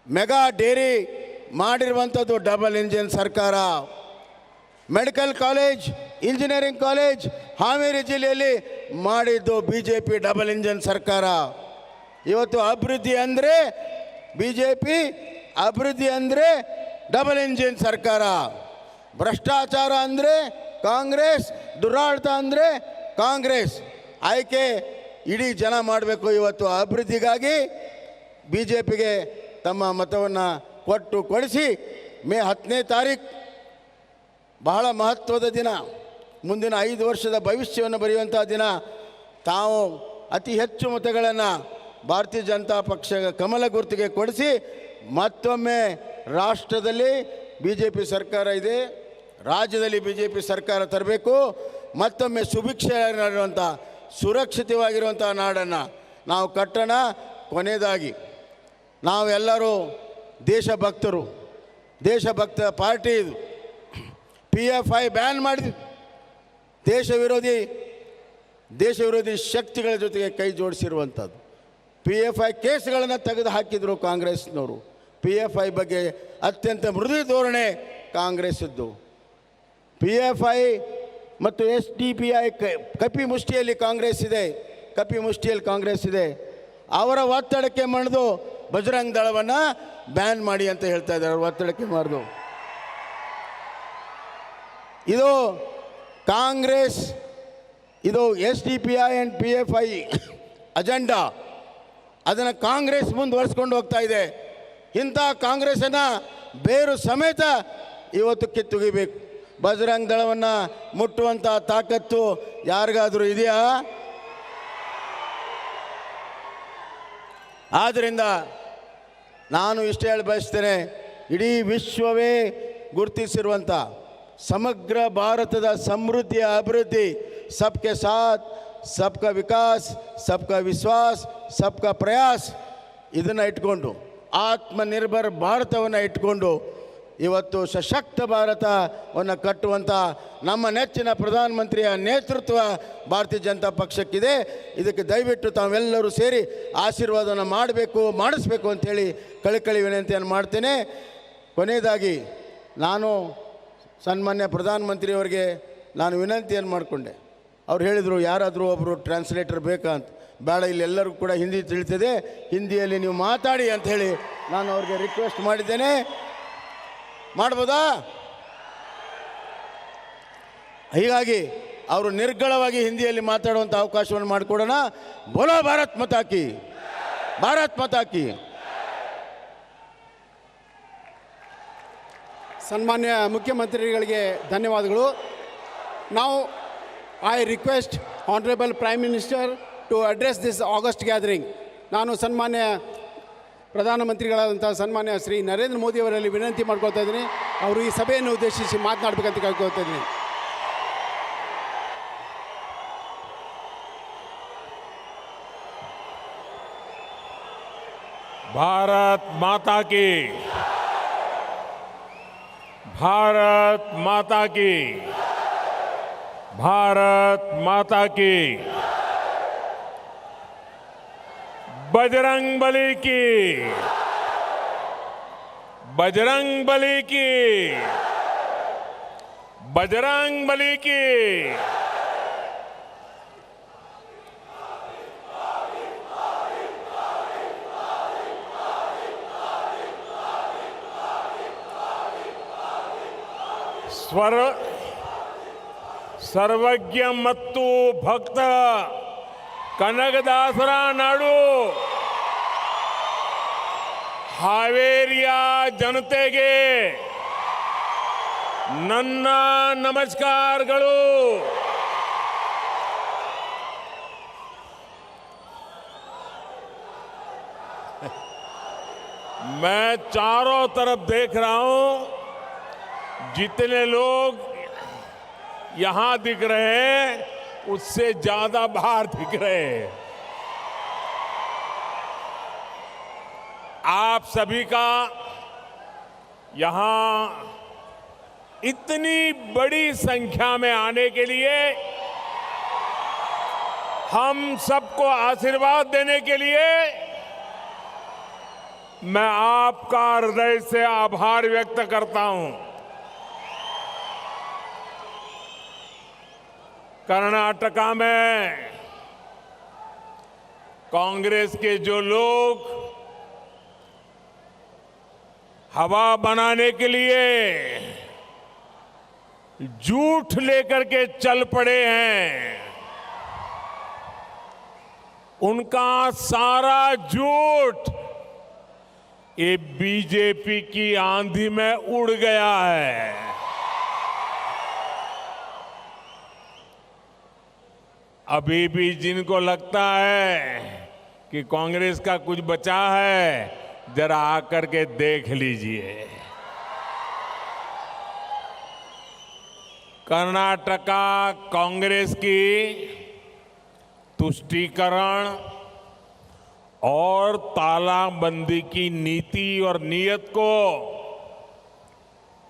ಮೆಗಾ ಡೇರಿ ಮಾಡಿರುವಂಥದ್ದು ಡಬಲ್ ಇಂಜಿನ್ ಸರ್ಕಾರ. Medical college, engineering college Haveri ಜಿಲ್ಲೆಯಲ್ಲಿ ಮಾಡಿದ್ದು BJP ಡಬಲ್ ಇಂಜಿನ್ ಸರ್ಕಾರ. ಇವತ್ತು ಅಭಿವೃದ್ಧಿ ಅಂದರೆ BJP, ಅಭಿವೃದ್ಧಿ ಅಂದರೆ ಡಬಲ್ ಇಂಜಿನ್ ಸರ್ಕಾರ, ಭ್ರಷ್ಟಾಚಾರ ಅಂದರೆ ಕಾಂಗ್ರೆಸ್, ದುರಾಡಳಿತ ಅಂದರೆ ಕಾಂಗ್ರೆಸ್. ಆಯ್ಕೆ ಇಡೀ ಜನ ಮಾಡಬೇಕು. ಇವತ್ತು ಅಭಿವೃದ್ಧಿಗಾಗಿ ಬಿ ಜೆ ಪಿಗೆ ತಮ್ಮ ಮತವನ್ನು ಕೊಟ್ಟು ಕೊಡಿಸಿ ಮೇ 10ನೇ ತಾರೀಕು ಬಹಳ ಮಹತ್ವದ ದಿನ, ಮುಂದಿನ 5 ವರ್ಷದ ಭವಿಷ್ಯವನ್ನು ಬರೆಯುವಂಥ ದಿನ. ತಾವು ಅತಿ ಹೆಚ್ಚು ಮತಗಳನ್ನು ಭಾರತೀಯ ಜನತಾ ಪಕ್ಷ ಕಮಲ ಗುರುತಿಗೆ ಕೊಡಿಸಿ ಮತ್ತೊಮ್ಮೆ ರಾಷ್ಟ್ರದಲ್ಲಿ ಬಿ ಜೆ ಪಿ ಸರ್ಕಾರ ಇದೆ, ರಾಜ್ಯದಲ್ಲಿ ಬಿ ಜೆ ಪಿ ಸರ್ಕಾರ ತರಬೇಕು. ಮತ್ತೊಮ್ಮೆ ಸುಭಿಕ್ಷವಾಗಿರುವಂಥ ಸುರಕ್ಷಿತವಾಗಿರುವಂಥ ನಾಡನ್ನು ನಾವು ಕಟ್ಟೋಣ. ಕೊನೆಯದಾಗಿ ನಾವೆಲ್ಲರೂ ದೇಶಭಕ್ತರು, ದೇಶಭಕ್ತ ಪಾರ್ಟಿ ಇದು. PFI ಬ್ಯಾನ್ ಮಾಡಿದ್ವಿ. ದೇಶ ವಿರೋಧಿ ಶಕ್ತಿಗಳ ಜೊತೆಗೆ ಕೈ ಜೋಡಿಸಿರುವಂಥದ್ದು. PFI ಕೇಸ್ಗಳನ್ನು ತೆಗೆದು ಹಾಕಿದರು ಕಾಂಗ್ರೆಸ್ನವರು. PFI ಬಗ್ಗೆ ಅತ್ಯಂತ ಮೃದು ಧೋರಣೆ ಕಾಂಗ್ರೆಸ್ಸದ್ದು. PFI ಮತ್ತು SDPI ಕಪಿ ಮುಷ್ಟಿಯಲ್ಲಿ ಕಾಂಗ್ರೆಸ್ ಇದೆ. ಅವರ ಒತ್ತಡಕ್ಕೆ ಮಣಿದು ಬಜರಂಗ್ ದಳವನ್ನು ಬ್ಯಾನ್ ಮಾಡಿ ಅಂತ ಹೇಳ್ತಾ ಇದ್ದಾರೆ. ಅವರ ಒತ್ತಡಕ್ಕೆ ಮಣಿದು ಇದು ಕಾಂಗ್ರೆಸ್, ಇದು SDPI ಆ್ಯಂಡ್ PFI ಅಜೆಂಡಾ, ಅದನ್ನು ಕಾಂಗ್ರೆಸ್ ಮುಂದುವರಿಸ್ಕೊಂಡು ಹೋಗ್ತಾ ಇದೆ. ಇಂಥ ಕಾಂಗ್ರೆಸ್ಸನ್ನು ಬೇರು ಸಮೇತ ಇವತ್ತು ಕಿತ್ತುಗಿಬೇಕು. ಬಜರಂಗ್ ದಳವನ್ನು ಮುಟ್ಟುವಂಥ ತಾಕತ್ತು ಯಾರಿಗಾದರೂ ಇದೆಯಾ? ಆದ್ದರಿಂದ ನಾನು ಇಷ್ಟು ಹೇಳಿ ಬಯಸ್ತೇನೆ, ಇಡೀ ವಿಶ್ವವೇ ಗುರುತಿಸಿರುವಂಥ ಸಮಗ್ರ ಭಾರತದ ಸಮೃದ್ಧಿಯ ಅಭಿವೃದ್ಧಿ, ಸಬ್ಕೆ ಸಾಥ್ ಸಬ್ಕಾ ವಿಕಾಸ್ ಸಬ್ಕಾ ವಿಶ್ವಾಸ್ ಸಬ್ಕಾ ಪ್ರಯಾಸ್, ಇದನ್ನು ಇಟ್ಕೊಂಡು ಆತ್ಮನಿರ್ಭರ್ ಭಾರತವನ್ನು ಇಟ್ಕೊಂಡು ಇವತ್ತು ಸಶಕ್ತ ಭಾರತವನ್ನು ಕಟ್ಟುವಂಥ ನಮ್ಮ ನೆಚ್ಚಿನ ಪ್ರಧಾನಮಂತ್ರಿಯ ನೇತೃತ್ವ ಭಾರತೀಯ ಜನತಾ ಪಕ್ಷಕ್ಕಿದೆ. ಇದಕ್ಕೆ ದಯವಿಟ್ಟು ತಾವೆಲ್ಲರೂ ಸೇರಿ ಆಶೀರ್ವಾದವನ್ನು ಮಾಡಿಸ್ಬೇಕು ಅಂಥೇಳಿ ಕಳಕಳಿ ವಿನಂತಿಯನ್ನು ಮಾಡ್ತೇನೆ. ಕೊನೆಯದಾಗಿ ನಾನು ಸನ್ಮಾನ್ಯ ಪ್ರಧಾನಮಂತ್ರಿಯವರಿಗೆ ನಾನು ವಿನಂತಿಯನ್ನು ಮಾಡಿಕೊಂಡೆ. ಅವ್ರು ಹೇಳಿದರು ಯಾರಾದರೂ ಒಬ್ಬರು ಟ್ರಾನ್ಸ್ಲೇಟರ್ ಬೇಕಾ ಅಂತ. ಬೇಡ, ಇಲ್ಲಿ ಎಲ್ಲರಿಗೂ ಕೂಡ ಹಿಂದಿ ತಿಳಿತದೆ, ಹಿಂದಿಯಲ್ಲಿ ನೀವು ಮಾತಾಡಿ ಅಂತ ಹೇಳಿ ನಾನು ಅವ್ರಿಗೆ ರಿಕ್ವೆಸ್ಟ್ ಮಾಡಿದ್ದೇನೆ. ಮಾಡ್ಬೋದಾ? ಹೀಗಾಗಿ ಅವರು ನಿರ್ಗಳವಾಗಿ ಹಿಂದಿಯಲ್ಲಿ ಮಾತಾಡುವಂಥ ಅವಕಾಶವನ್ನು ಮಾಡಿಕೊಡೋಣ. ಬೋಲೋ ಭಾರತ್ ಮಾತಾ ಕಿ, ಭಾರತ್ ಮಾತಾ ಕಿ. ಸನ್ಮಾನ್ಯ ಮುಖ್ಯಮಂತ್ರಿಗಳಿಗೆ ಧನ್ಯವಾದಗಳು. ನಾವು I request honourable prime minister to address this august gathering. ನಾನು ಸನ್ಮಾನ್ಯ ಪ್ರಧಾನಮಂತ್ರಿಗಳಾದಂಥ ಸನ್ಮಾನ್ಯ ಶ್ರೀ ನರೇಂದ್ರ ಮೋದಿ ಅವರಲ್ಲಿ ವಿನಂತಿ ಮಾಡ್ಕೊಳ್ತಾ ಇದ್ದೀನಿ, ಅವರು ಈ ಸಭೆಯನ್ನು ಉದ್ದೇಶಿಸಿ ಮಾತನಾಡಬೇಕಂತ ಕೇಳ್ಕೊಳ್ತಾ ಇದ್ದೀನಿ. भारत माता की, भारत माता की, भारत माता की, बजरंग बली की, बजरंग बली की, बजरंग बली की। ಸರ್ವಜ್ಞ ಮತ್ತು ಭಕ್ತ ಕನಕದಾಸರ ನಾಡು ಹಾವೇರಿಯ ಜನತೆಗೆ ನನ್ನ ನಮಸ್ಕಾರಗಳು. मैं चारों तरफ देख रहा हूं, जितने लोग यहां दिख रहे हैं उससे ज्यादा बाहर दिख रहे हैं. आप सभी का यहां इतनी बड़ी संख्या में आने के लिए, हम सबको आशीर्वाद देने के लिए मैं आपका हृदय से आभार व्यक्त करता हूं. कर्नाटका में कांग्रेस के जो लोग हवा बनाने के लिए झूठ लेकर के चल पड़े हैं। उनका सारा झूठ ये बीजेपी की आंधी में उड़ गया है। अभी भी जिनको लगता है कि कांग्रेस का कुछ बचा है, जरा आकर के देख लीजिए। कर्नाटका कांग्रेस की तुष्टीकरण और तालाबंदी की नीति और नीयत को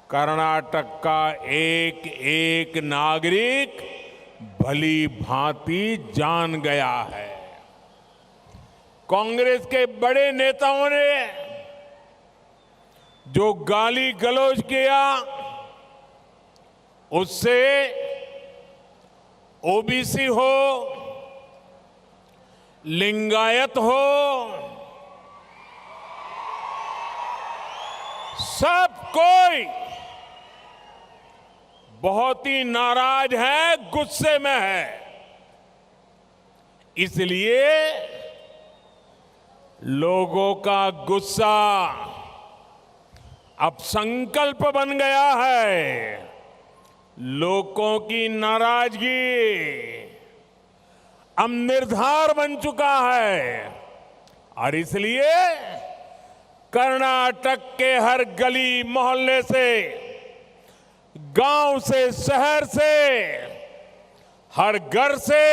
कर्नाटक का एक एक नागरिक भली भांति जान गया है। कांग्रेस के बड़े नेताओं ने जो गाली गलौज किया, उससे ओबीसी हो, लिंगायत हो, सब कोई बहुत ही नाराज है, गुस्से में है। इसलिए लोगों का गुस्सा अब संकल्प बन गया है। लोगों की नाराजगी अब निर्धार बन चुका है और इसलिए कर्नाटक के हर गली मोहल्ले से, गांव से, शहर से, हर घर से,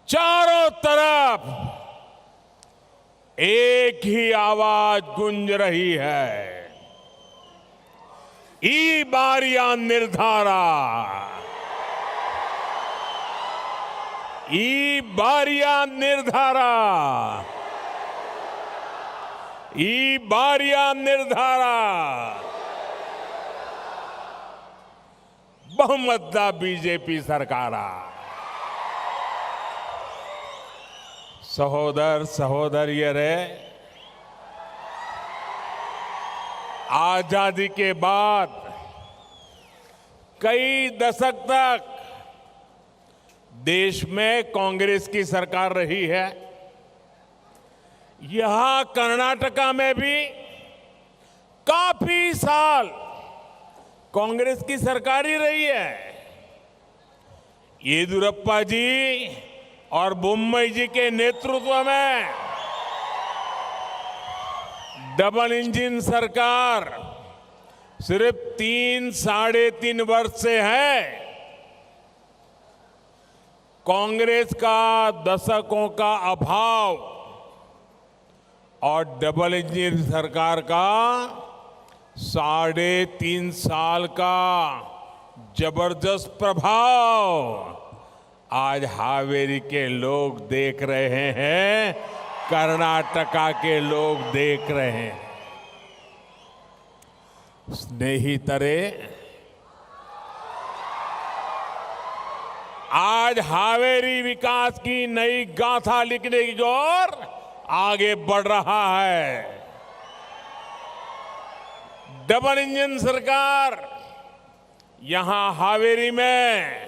चारों तरफ एक ही आवाज गूंज रही है, ई बारिया निर्धारा, ई बारिया निर्धारा, ई बारिया निर्धारा। बहुमत दा बीजेपी सरकारा। सहोदर सहोदरियरे, आजादी के बाद कई दशक तक देश में कांग्रेस की सरकार रही है। यहां कर्नाटका में भी काफी साल कांग्रेस की सरकार ही रही है। येदियुरप्पा जी और बोम्मई जी के नेतृत्व में डबल इंजन सरकार सिर्फ 3-3.5 वर्ष से है। कांग्रेस का दशकों का अभाव और डबल इंजन सरकार का 3.5 साल का जबरदस्त प्रभाव आज हावेरी के लोग देख रहे हैं, कर्नाटका के लोग देख रहे हैं। स्नेहितरे, आज हावेरी विकास की नई गाथा लिखने की ओर आगे बढ़ रहा है। डबल इंजन सरकार यहां हावेरी में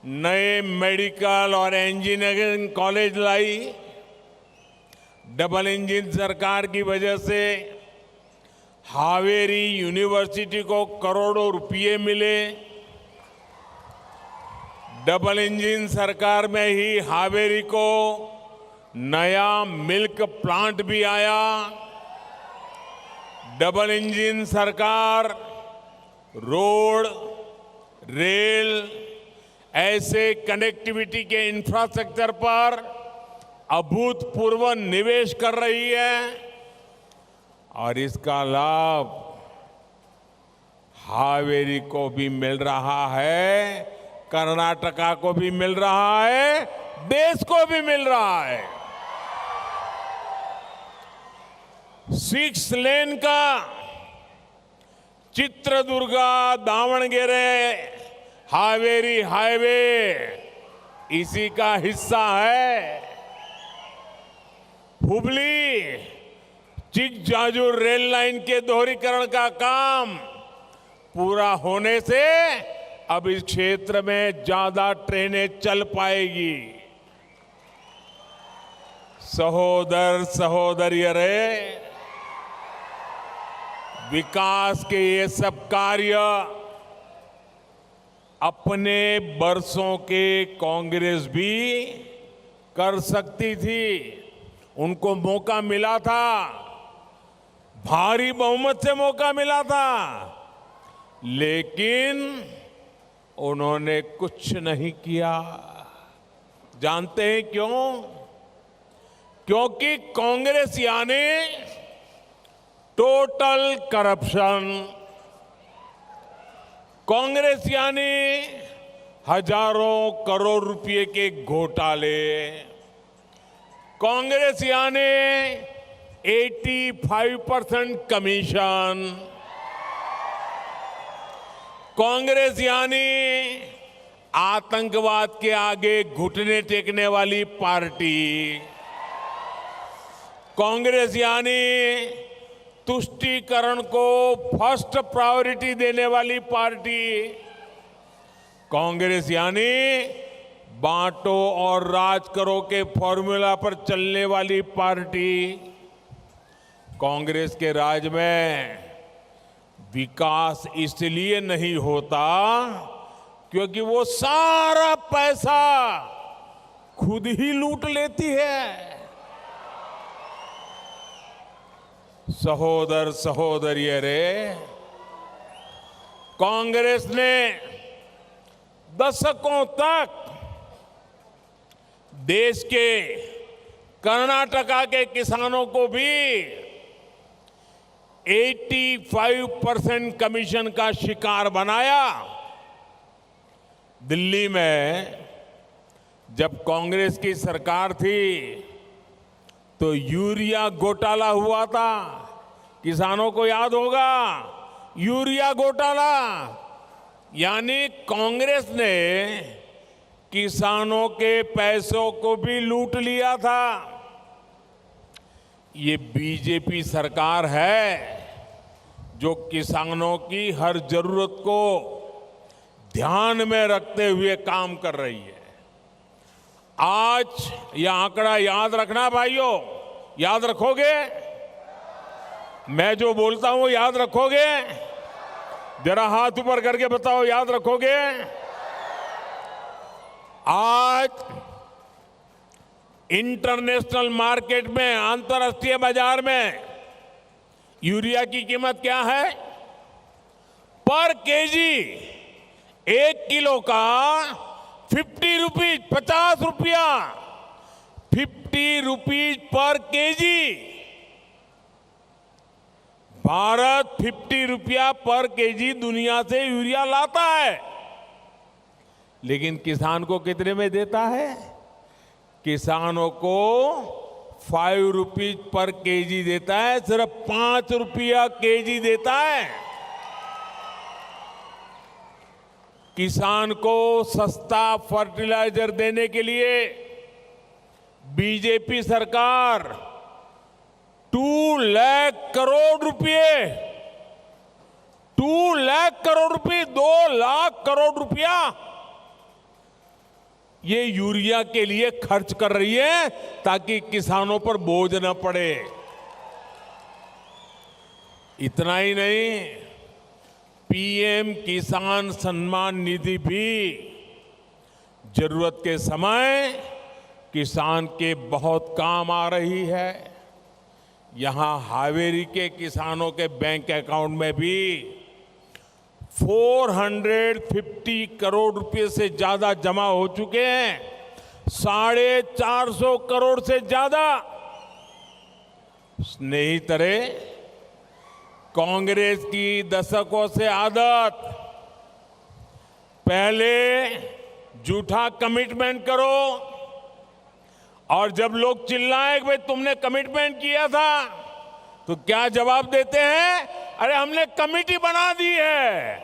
नए मेडिकल और इंजीनियरिंग कॉलेज लाई। डबल इंजन सरकार की वजह से हावेरी यूनिवर्सिटी को करोड़ों रुपए मिले। डबल इंजन सरकार में ही हावेरी को नया मिल्क प्लांट भी आया। डबल इंजन सरकार रोड, रेल ऐसे कनेक्टिविटी के इंफ्रास्ट्रक्चर पर अभूतपूर्व निवेश कर रही है और इसका लाभ हावेरी को भी मिल रहा है, कर्नाटका को भी मिल रहा है, देश को भी मिल रहा है। 6 लेन का चित्रदुर्गा दावणगेरे हावेरी हाईवे इसी का हिस्सा है। हुबली चिकजाजूर रेल लाइन के दोहरीकरण का काम पूरा होने से अब इस क्षेत्र में ज्यादा ट्रेनें चल पाएगी। सहोदर सहोदरियरे, विकास के ये सब कार्य अपने बरसों के कांग्रेस भी कर सकती थी। उनको मौका मिला था, भारी बहुमत से मौका मिला था, लेकिन उन्होंने कुछ नहीं किया। जानते हैं क्यों? क्योंकि कांग्रेस यानी टोटल करप्शन, कांग्रेस यानी हजारों करोड़ रुपए के घोटाले, कांग्रेस यानी 85% कमीशन, कांग्रेस यानी आतंकवाद के आगे घुटने टेकने वाली पार्टी, कांग्रेस यानी तुष्टीकरण को फर्स्ट प्रायोरिटी देने वाली पार्टी, कांग्रेस यानी बांटो और राज करो के फॉर्मूला पर चलने वाली पार्टी। कांग्रेस के राज में विकास इसलिए नहीं होता क्योंकि वो सारा पैसा खुद ही लूट लेती है। सहोदर सहोदरियरे, कांग्रेस ने दशकों तक देश के कर्नाटका के किसानों को भी 85% कमीशन का शिकार बनाया। दिल्ली में जब कांग्रेस की सरकार थी तो यूरिया घोटाला हुआ था, किसानों को याद होगा, यूरिया घोटाला। यानी कांग्रेस ने किसानों के पैसों को भी लूट लिया था। ये बीजेपी सरकार है जो किसानों की हर जरूरत को ध्यान में रखते हुए काम कर रही है। आज यह आंकड़ा याद रखना भाइयों, याद रखोगे? मैं जो बोलता हूं याद रखोगे? जरा हाथ ऊपर करके बताओ, याद रखोगे? आज इंटरनेशनल मार्केट में, अंतर्राष्ट्रीय बाजार में यूरिया की कीमत क्या है? पर केजी 1 किलो का 50 रुपीज, 50 रुपया, 50 रुपीज पर केजी। भारत 50 रुपया पर केजी दुनिया से यूरिया लाता है, लेकिन किसान को कितने में देता है? किसानों को 5 रुपीज पर केजी देता है, सिर्फ 5 रुपया केजी देता है। किसान को सस्ता फर्टिलाइजर देने के लिए बीजेपी सरकार 2 लाख करोड़ रुपए, 2 लाख करोड़ रुपए, 2 लाख करोड़ रुपया ये यूरिया के लिए खर्च कर रही है ताकि किसानों पर बोझ न पड़े। इतना ही नहीं, पीएम किसान सम्मान निधि भी जरूरत के समय किसान के बहुत काम आ रही है। यहां हावेरी के किसानों के बैंक अकाउंट में भी 450 करोड़ रुपए से ज्यादा जमा हो चुके हैं, 450 करोड़ से ज्यादा। स्नेहितरे, कांग्रेस की दशकों से आदत, पहले झूठा कमिटमेंट करो और जब लोग चिल्लाएं कि भाई तुमने कमिटमेंट किया था, तो क्या जवाब देते हैं? अरे हमने कमेटी बना दी है।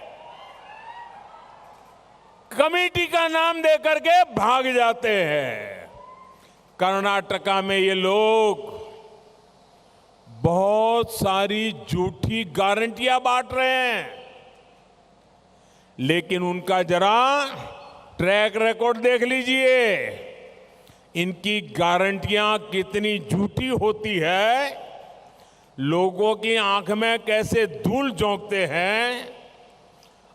कमेटी का नाम देकर के भाग जाते हैं। कर्नाटका में ये लोग बहुत सारी झूठी गारंटियां बांट रहे हैं, लेकिन उनका जरा ट्रैक रिकॉर्ड देख लीजिए। इनकी गारंटियां कितनी झूठी होती है, लोगों की आंख में कैसे धूल झोंकते हैं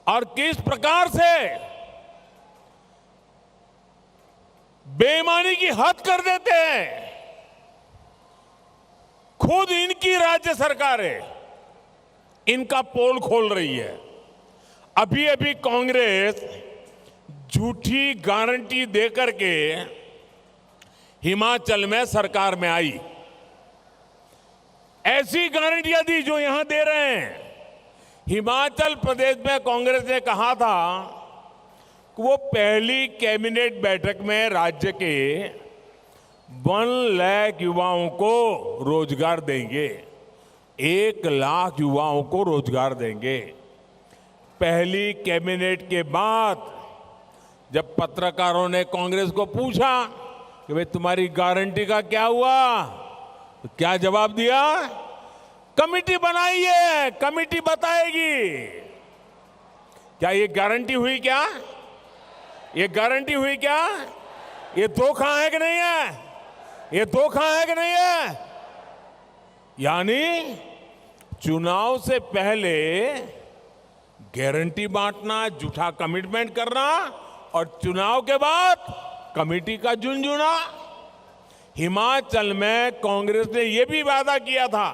और किस प्रकार से बेईमानी की हद कर देते हैं। खुद इनकी राज्य सरकारें इनका पोल खोल रही है। अभी अभी कांग्रेस झूठी गारंटी देकर के हिमाचल में सरकार में आई, ऐसी गारंटियां दी जो यहां दे रहे हैं। हिमाचल प्रदेश में कांग्रेस ने कहा था कि वो पहली कैबिनेट बैठक में राज्य के 1 लाख युवाओं को रोजगार देंगे, 1 लाख युवाओं को रोजगार देंगे। पहली कैबिनेट के बाद जब पत्रकारों ने कांग्रेस को पूछा कि भाई तुम्हारी गारंटी का क्या हुआ, तो क्या जवाब दिया? कमेटी बनाई है, कमेटी बताएगी। क्या ये गारंटी हुई? क्या ये गारंटी हुई? क्या ये धोखा है कि नहीं है? ये धोखा है कि नहीं है? यानी चुनाव से पहले गारंटी बांटना, झूठा कमिटमेंट करना और चुनाव के बाद कमेटी का झुनझुना। हिमाचल में कांग्रेस ने यह भी वादा किया था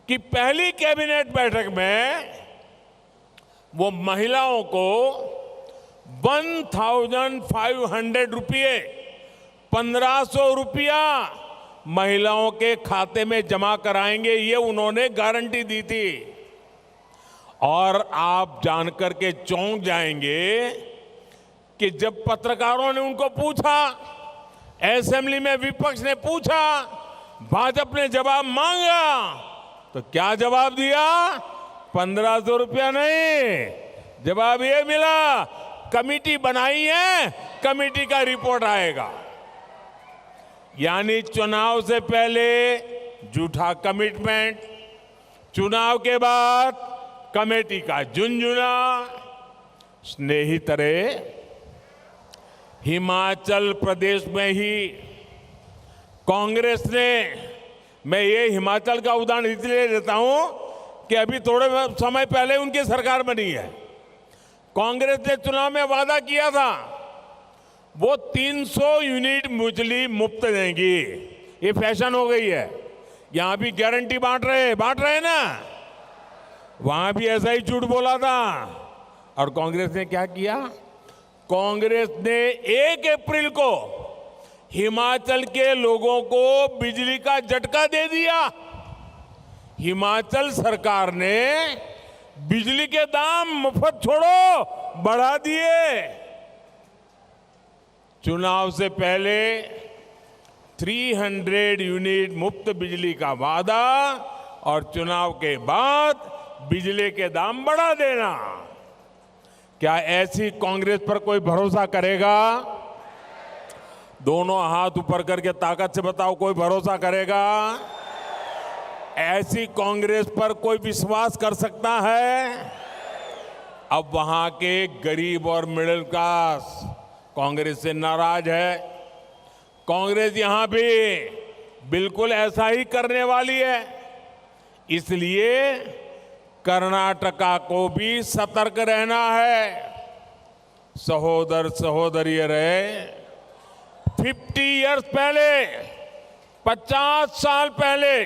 कि पहली कैबिनेट बैठक में वो महिलाओं को 1,500 रुपये, 1,500 रुपया महिलाओं के खाते में जमा कराएंगे, ये उन्होंने गारंटी दी थी। और आप जानकर के चौंक जाएंगे कि जब पत्रकारों ने उनको पूछा, असेंबली में विपक्ष ने पूछा, भाजपा ने जवाब मांगा, तो क्या जवाब दिया? 1,500 रुपया नहीं, जवाब ये मिला कमेटी बनाई है, कमेटी का रिपोर्ट आएगा। यानी चुनाव से पहले झूठा कमिटमेंट, चुनाव के बाद कमेटी का झुनझुना। स्नेहितरे, हिमाचल प्रदेश में ही कांग्रेस ने, मैं ये हिमाचल का उदाहरण इसलिए देता हूं कि अभी थोड़े समय पहले उनकी सरकार बनी है। कांग्रेस ने चुनाव में वादा किया था वो 300 यूनिट बिजली मुफ्त देंगी। ये फैशन हो गई है, यहां भी गारंटी बांट रहे ना, वहां भी ऐसा ही झूठ बोला था। और कांग्रेस ने क्या किया? कांग्रेस ने 1 अप्रैल को हिमाचल के लोगों को बिजली का झटका दे दिया। हिमाचल सरकार ने बिजली के दाम मुफ्त छोड़ो बढ़ा दिए। चुनाव से पहले 300 यूनिट मुफ्त बिजली का वादा और चुनाव के बाद बिजली के दाम बढ़ा देना। क्या ऐसी कांग्रेस पर कोई भरोसा करेगा? दोनों हाथ ऊपर करके ताकत से बताओ, कोई भरोसा करेगा? ऐसी कांग्रेस पर कोई विश्वास कर सकता है? अब वहां के गरीब और मिडिल क्लास कांग्रेस से नाराज है। कांग्रेस यहां भी बिल्कुल ऐसा ही करने वाली है। इसलिए कर्नाटका को भी सतर्क रहना है। सहोदर सहोदरियों रहे, 50 इयर्स पहले, 50 साल पहले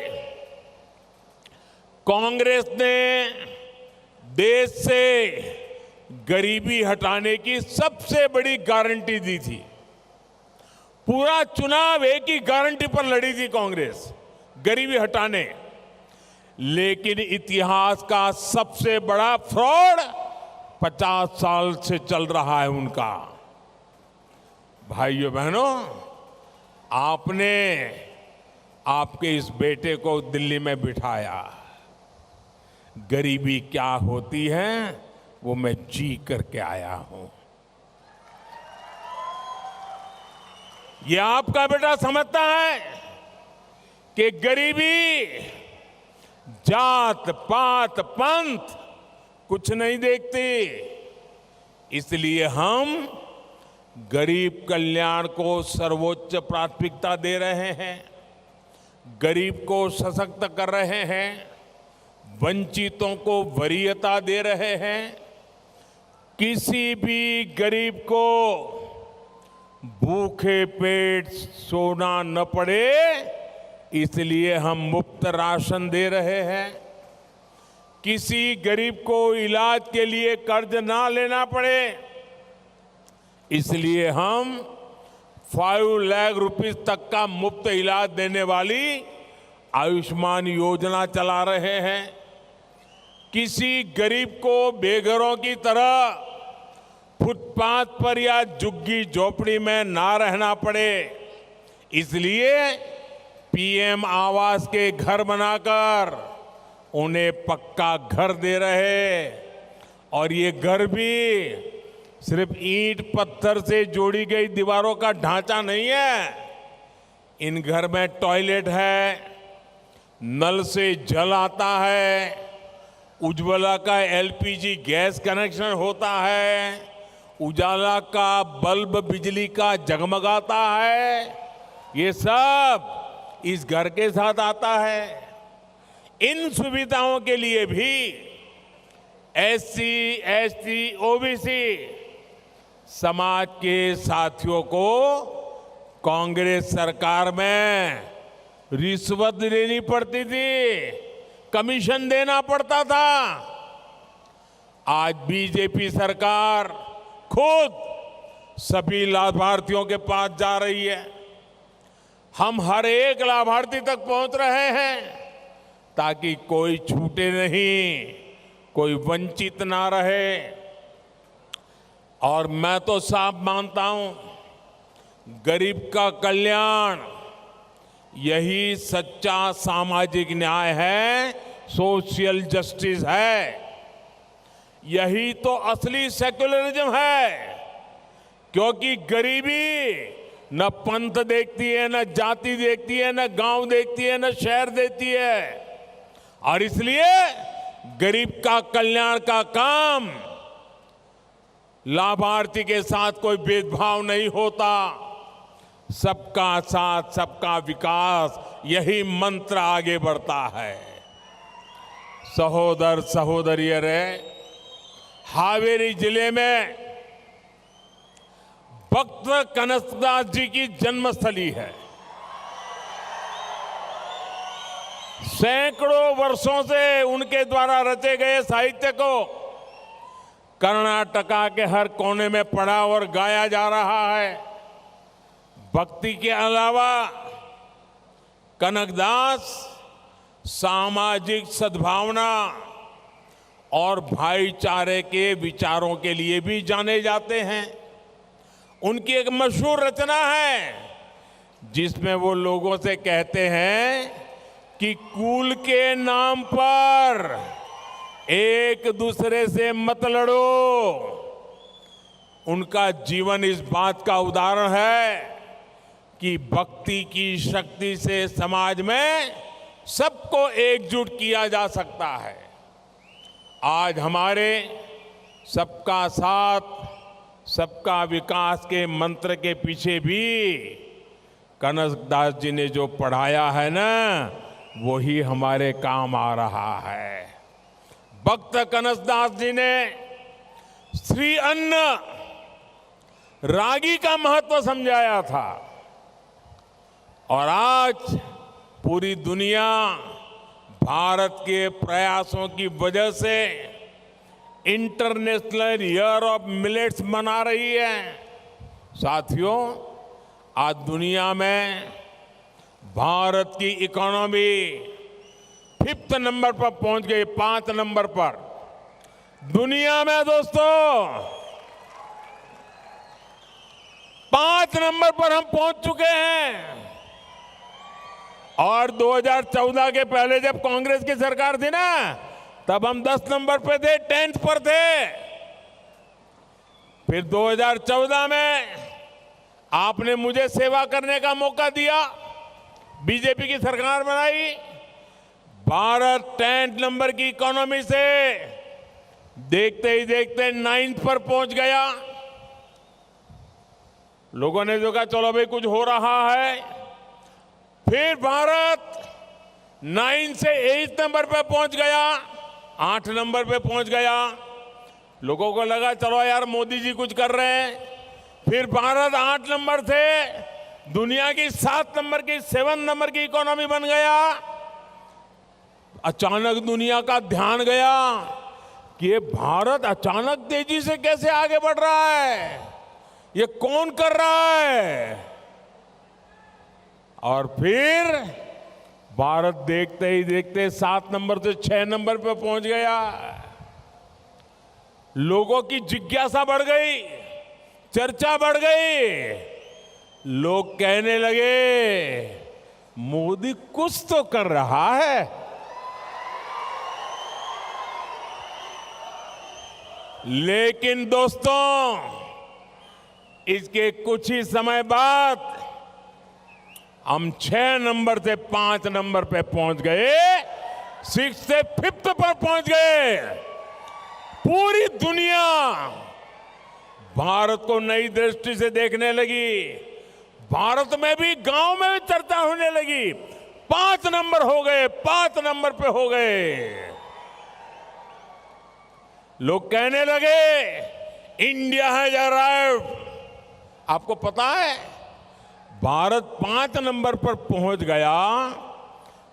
कांग्रेस ने देश से गरीबी हटाने की सबसे बड़ी गारंटी दी थी। पूरा चुनाव एक ही गारंटी पर लड़ी थी कांग्रेस, गरीबी हटाने। लेकिन इतिहास का सबसे बड़ा फ्रॉड 50 साल से चल रहा है उनका। भाइयों बहनों, आपने आपके इस बेटे को दिल्ली में बिठाया। गरीबी क्या होती है वो मैं जी करके आया हूं। ये आपका बेटा समझता है कि गरीबी जात पात पंथ कुछ नहीं देखते। इसलिए हम गरीब कल्याण को सर्वोच्च प्राथमिकता दे रहे हैं, गरीब को सशक्त कर रहे हैं, वंचितों को वरीयता दे रहे हैं। किसी भी गरीब को भूखे पेट सोना न पड़े, इसलिए हम मुफ्त राशन दे रहे हैं। किसी गरीब को इलाज के लिए कर्ज ना लेना पड़े, इसलिए हम 5 लाख रुपीस तक का मुफ्त इलाज देने वाली आयुष्मान योजना चला रहे हैं। किसी गरीब को बेघरों की तरह फुटपाथ पर या झुग्गी झोपड़ी में ना रहना पड़े, इसलिए पीएम आवास के घर बनाकर उन्हें पक्का घर दे रहे। और ये घर भी सिर्फ ईंट पत्थर से जोड़ी गई दीवारों का ढांचा नहीं है। इन घर में टॉयलेट है, नल से जल आता है, उज्ज्वला का एलपीजी गैस कनेक्शन होता है, उजाला का बल्ब बिजली का जगमगाता है। ये सब इस घर के साथ आता है। इन सुविधाओं के लिए भी एससी, एसटी, ओबीसी समाज के साथियों को कांग्रेस सरकार में रिश्वत लेनी पड़ती थी, कमीशन देना पड़ता था। आज बीजेपी सरकार खुद सभी लाभार्थियों के पास जा रही है। हम हर एक लाभार्थी तक पहुंच रहे हैं ताकि कोई छूटे नहीं, कोई वंचित ना रहे। और मैं तो साफ मानता हूं, गरीब का कल्याण यही सच्चा सामाजिक न्याय है, सोशल जस्टिस है। यही तो असली सेक्युलरिज्म है, क्योंकि गरीबी न पंथ देखती है, न जाति देखती है, न गांव देखती है, न शहर देखती है। और इसलिए गरीब का कल्याण का काम लाभार्थी के साथ कोई भेदभाव नहीं होता। सबका साथ सबका विकास, यही मंत्र आगे बढ़ता है। सहोदर सहोदरियों रे, हावेरी जिले में भक्त कनकदास जी की जन्मस्थली है। सैकड़ों वर्षों से उनके द्वारा रचे गए साहित्य को कर्नाटका के हर कोने में पढ़ा और गाया जा रहा है। भक्ति के अलावा कनकदास सामाजिक सद्भावना और भाईचारे के विचारों के लिए भी जाने जाते हैं। उनकी एक मशहूर रचना है जिसमें वो लोगों से कहते हैं कि कुल के नाम पर एक दूसरे से मत लड़ो। उनका जीवन इस बात का उदाहरण है कि भक्ति की शक्ति से समाज में सबको एकजुट किया जा सकता है। आज हमारे सबका साथ सबका विकास के मंत्र के पीछे भी कनकदास जी ने जो पढ़ाया है ना, वही हमारे काम आ रहा है। भक्त कनकदास जी ने श्री अन्न रागी का महत्व समझाया था। और आज पूरी दुनिया भारत के प्रयासों की वजह से इंटरनेशनल ईयर ऑफ मिलेट्स मना रही है। साथियों, आज दुनिया में भारत की इकोनॉमी 5th नंबर पर पहुंच गई, 5 नंबर पर दुनिया में। दोस्तों, 5 नंबर पर हम पहुंच चुके हैं। और 2014 के पहले जब कांग्रेस की सरकार थी ना, तब हम 10 नंबर पे थे, 10th पर थे। फिर 2014 में आपने मुझे सेवा करने का मौका दिया, बीजेपी की सरकार बनाई। भारत 10 नंबर की इकोनॉमी से देखते ही देखते 9th पर पहुंच गया। लोगों ने जो कहा चलो भाई कुछ हो रहा है। फिर भारत 9 से 8 नंबर पे पहुंच गया, 8 नंबर पे पहुंच गया। लोगों को लगा चलो यार मोदी जी कुछ कर रहे हैं। फिर भारत 8 नंबर से दुनिया की 7 नंबर की 7 नंबर की इकोनॉमी बन गया। अचानक दुनिया का ध्यान गया कि ये भारत अचानक तेजी से कैसे आगे बढ़ रहा है, ये कौन कर रहा है। और फिर भारत देखते ही देखते 7 नंबर से 6 नंबर पे पहुंच गया। लोगों की जिज्ञासा बढ़ गई, चर्चा बढ़ गई। लोग कहने लगे मोदी कुछ तो कर रहा है। लेकिन दोस्तों, इसके कुछ ही समय बाद हम 6 नंबर से 5 नंबर पे पहुंच गए, 6 से 5th पर पहुंच गए। पूरी दुनिया भारत को नई दृष्टि से देखने लगी। भारत में भी, गांव में भी चर्चा होने लगी। 5 नंबर हो गए, 5 नंबर पे हो गए। लोग कहने लगे इंडिया हैज अराइव्ड। आपको पता है भारत 5 नंबर पर पहुंच गया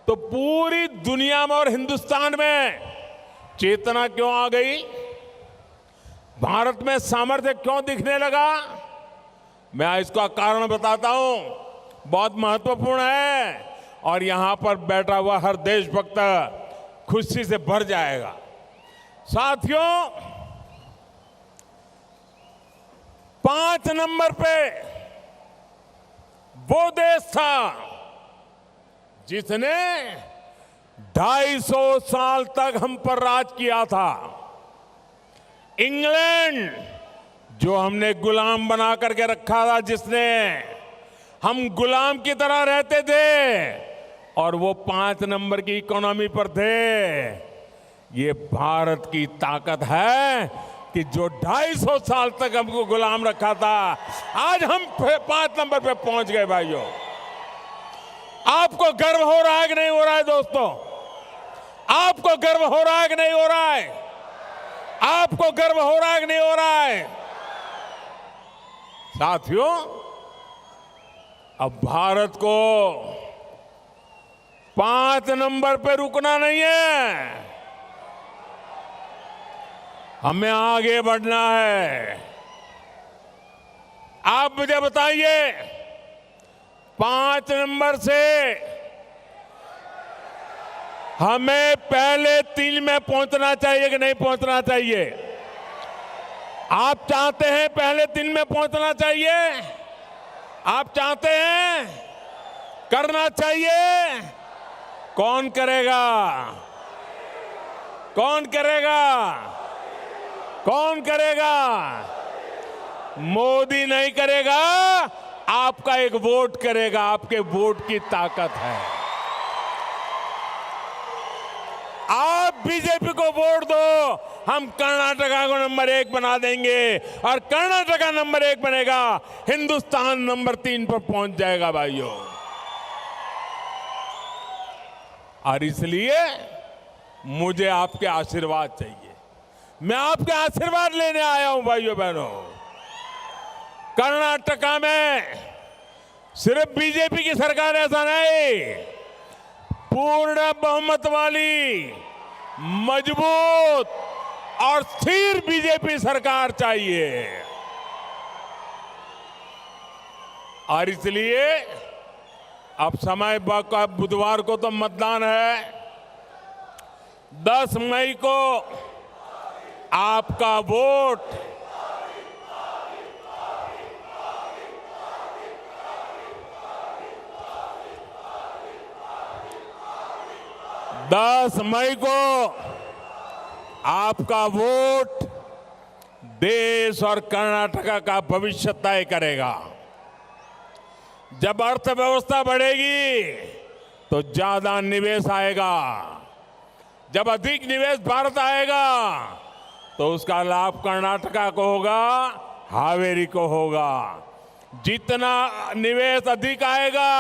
तो पूरी दुनिया में और हिंदुस्तान में चेतना क्यों आ गई, भारत में सामर्थ्य क्यों दिखने लगा। मैं इसका कारण बताता हूं, बहुत महत्वपूर्ण है और यहां पर बैठा हुआ हर देशभक्त खुशी से भर जाएगा। साथियों, 5 नंबर पे वो देश था जिसने 250 साल तक हम पर राज किया था। इंग्लैंड, जो हमने गुलाम बना करके रखा था, जिसने हम गुलाम की तरह रहते थे और वो 5 नंबर की इकोनॉमी पर थे। ये भारत की ताकत है कि जो 250 साल तक हमको गुलाम रखा था, आज हम 5 नंबर पे पहुंच गए। भाइयों, आपको गर्व हो रहा है कि नहीं हो रहा है? दोस्तों, आपको गर्व हो रहा है कि नहीं हो रहा है? आपको गर्व हो रहा है कि नहीं हो रहा है? साथियों, अब भारत को 5 नंबर पे रुकना नहीं है, हमें आगे बढ़ना है। आप मुझे बताइए, 5 नंबर से हमें पहले 3 में पहुंचना चाहिए कि नहीं पहुंचना चाहिए? आप चाहते हैं पहले 3 में पहुंचना चाहिए? आप चाहते हैं? करना चाहिए? कौन करेगा? कौन करेगा? कौन करेगा? मोदी नहीं करेगा, आपका एक वोट करेगा। आपके वोट की ताकत है। आप बीजेपी को वोट दो, हम कर्नाटका को नंबर 1 बना देंगे और कर्नाटका नंबर 1 बनेगा, हिंदुस्तान नंबर 3 पर पहुंच जाएगा। भाइयों, और इसलिए मुझे आपके आशीर्वाद चाहिए। मैं आपके आशीर्वाद लेने आया हूं भाइयों बहनों। कर्नाटका में सिर्फ बीजेपी की सरकार ऐसा नहीं, पूर्ण बहुमत वाली मजबूत और स्थिर बीजेपी सरकार चाहिए। और इसलिए अब समय का बुधवार को तो मतदान है, 10 मई को आपका वोट मई को आपका वोट देश और कर्नाटका का भविष्य तय करेगा। जब अर्थव्यवस्था बढ़ेगी तो ज्यादा निवेश आएगा, जब अधिक निवेश भारत आएगा तो उसका लाभ कर्नाटका को होगा, हावेरी को होगा। जितना निवेश अधिक आएगा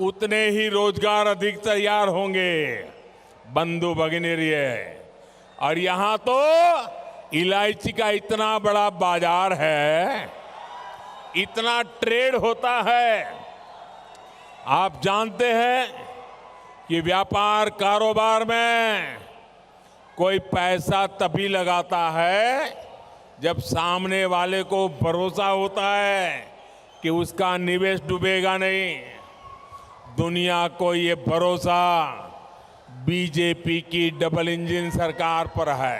उतने ही रोजगार अधिक तैयार होंगे। बंधु भगिनीरिये, और यहां तो इलायची का इतना बड़ा बाजार है, इतना ट्रेड होता है। आप जानते हैं कि व्यापार कारोबार में कोई पैसा तभी लगाता है जब सामने वाले को भरोसा होता है कि उसका निवेश डूबेगा नहीं। दुनिया को ये भरोसा बीजेपी की डबल इंजन सरकार पर है।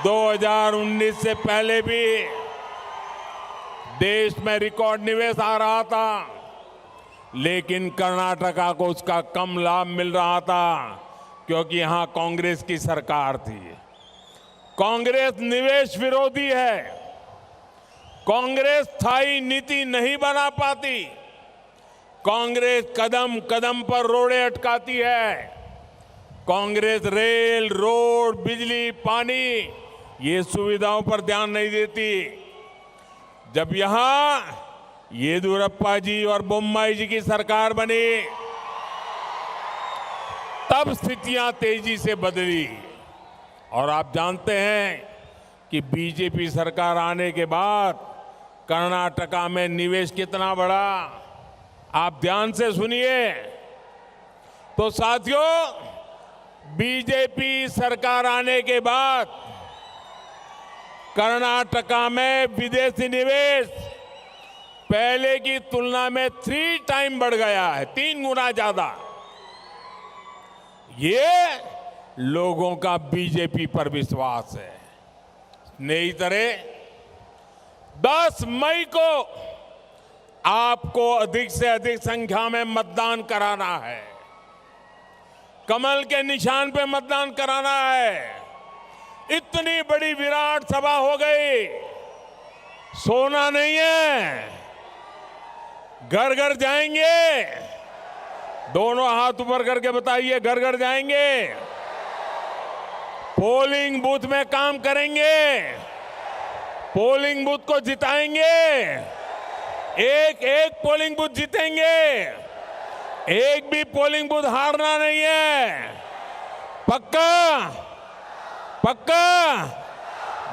2019 से पहले भी देश में रिकॉर्ड निवेश आ रहा था, लेकिन कर्नाटका को उसका कम लाभ मिल रहा था क्योंकि यहां कांग्रेस की सरकार थी। कांग्रेस निवेश विरोधी है। कांग्रेस स्थायी नीति नहीं बना पाती। कांग्रेस कदम कदम पर रोड़े अटकाती है। कांग्रेस रेल, रोड, बिजली, पानी ये सुविधाओं पर ध्यान नहीं देती। जब यहां येदियुरप्पा जी और बोम्मई जी की सरकार बनी तब स्थितियां तेजी से बदली। और आप जानते हैं कि बीजेपी सरकार आने के बाद कर्नाटका में निवेश कितना बढ़ा। आप ध्यान से सुनिए। तो साथियों, बीजेपी सरकार आने के बाद कर्नाटका में विदेशी निवेश पहले की तुलना में 3 टाइम बढ़ गया है, 3 गुना ज्यादा। ये लोगों का बीजेपी पर विश्वास है। स्नेहितरे, 10 मई को आपको अधिक से अधिक संख्या में मतदान कराना है। कमल के निशान पे मतदान कराना है। इतनी बड़ी विराट सभा हो गई, सोना नहीं है। घर घर जाएंगे। दोनों हाथ ऊपर करके बताइए, घर घर जाएंगे। पोलिंग बूथ में काम करेंगे। पोलिंग बूथ को जिताएंगे। एक एक पोलिंग बूथ जीतेंगे। एक भी पोलिंग बूथ हारना नहीं है। पक्का? पक्का?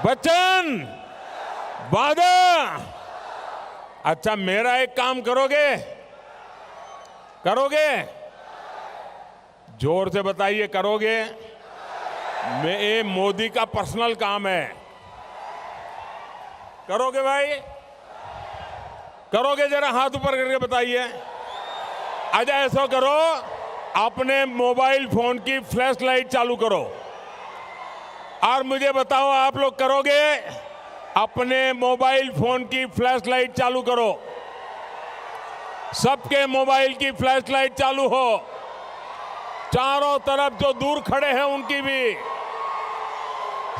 वचन? वादा? अच्छा, मेरा एक काम करोगे? करोगे? जोर से बताइए, करोगे? ये मोदी का पर्सनल काम है। करोगे भाई? करोगे? जरा हाथ ऊपर करके बताइए। अच्छा, ऐसा करो, अपने मोबाइल फोन की फ्लैश लाइट चालू करो और मुझे बताओ, आप लोग करोगे? अपने मोबाइल फोन की फ्लैश लाइट चालू करो। सबके मोबाइल की फ्लैश लाइट चालू हो। चारों तरफ जो दूर खड़े हैं उनकी भी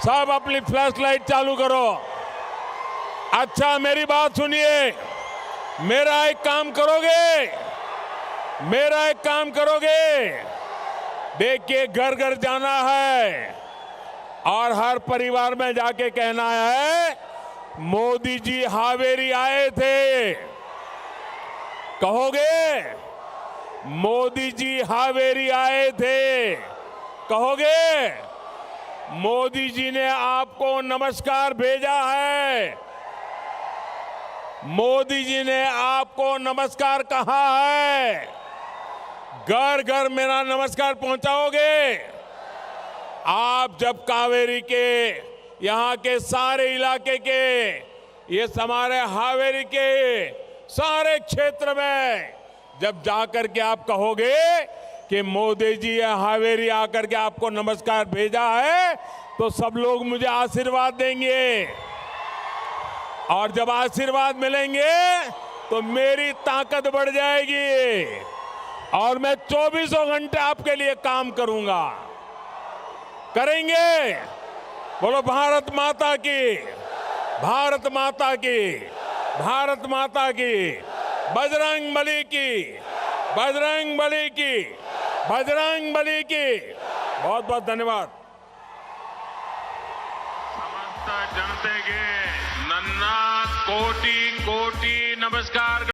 सब अपनी फ्लैश लाइट चालू करो। अच्छा, मेरी बात सुनिए। मेरा एक काम करोगे? मेरा एक काम करोगे? देखिए, घर घर जाना है और हर परिवार में जाके कहना है, मोदी जी हावेरी आए थे। कहोगे? मोदी जी हावेरी आए थे। कहोगे? मोदी जी ने आपको नमस्कार भेजा है। मोदी जी ने आपको नमस्कार कहा है। घर घर मेरा नमस्कार पहुंचाओगे? आप जब कावेरी के यहाँ के सारे इलाके के, ये हमारे हावेरी के सारे क्षेत्र में जब जाकर के आप कहोगे कि मोदी जी हावेरी आकर के आपको नमस्कार भेजा है, तो सब लोग मुझे आशीर्वाद देंगे। और जब आशीर्वाद मिलेंगे तो मेरी ताकत बढ़ जाएगी और मैं 24 घंटे आपके लिए काम करूंगा। करेंगे? बोलो भारत माता की, भारत माता की, भारत माता की, बजरंग बली की, बजरंग बली की। बजरंग बली की। बहुत बहुत धन्यवाद। समस्त जनतेಗೆ ನನ್ನ ಕೋಟಿ ಕೋಟಿ ನಮಸ್ಕಾರಗಳು।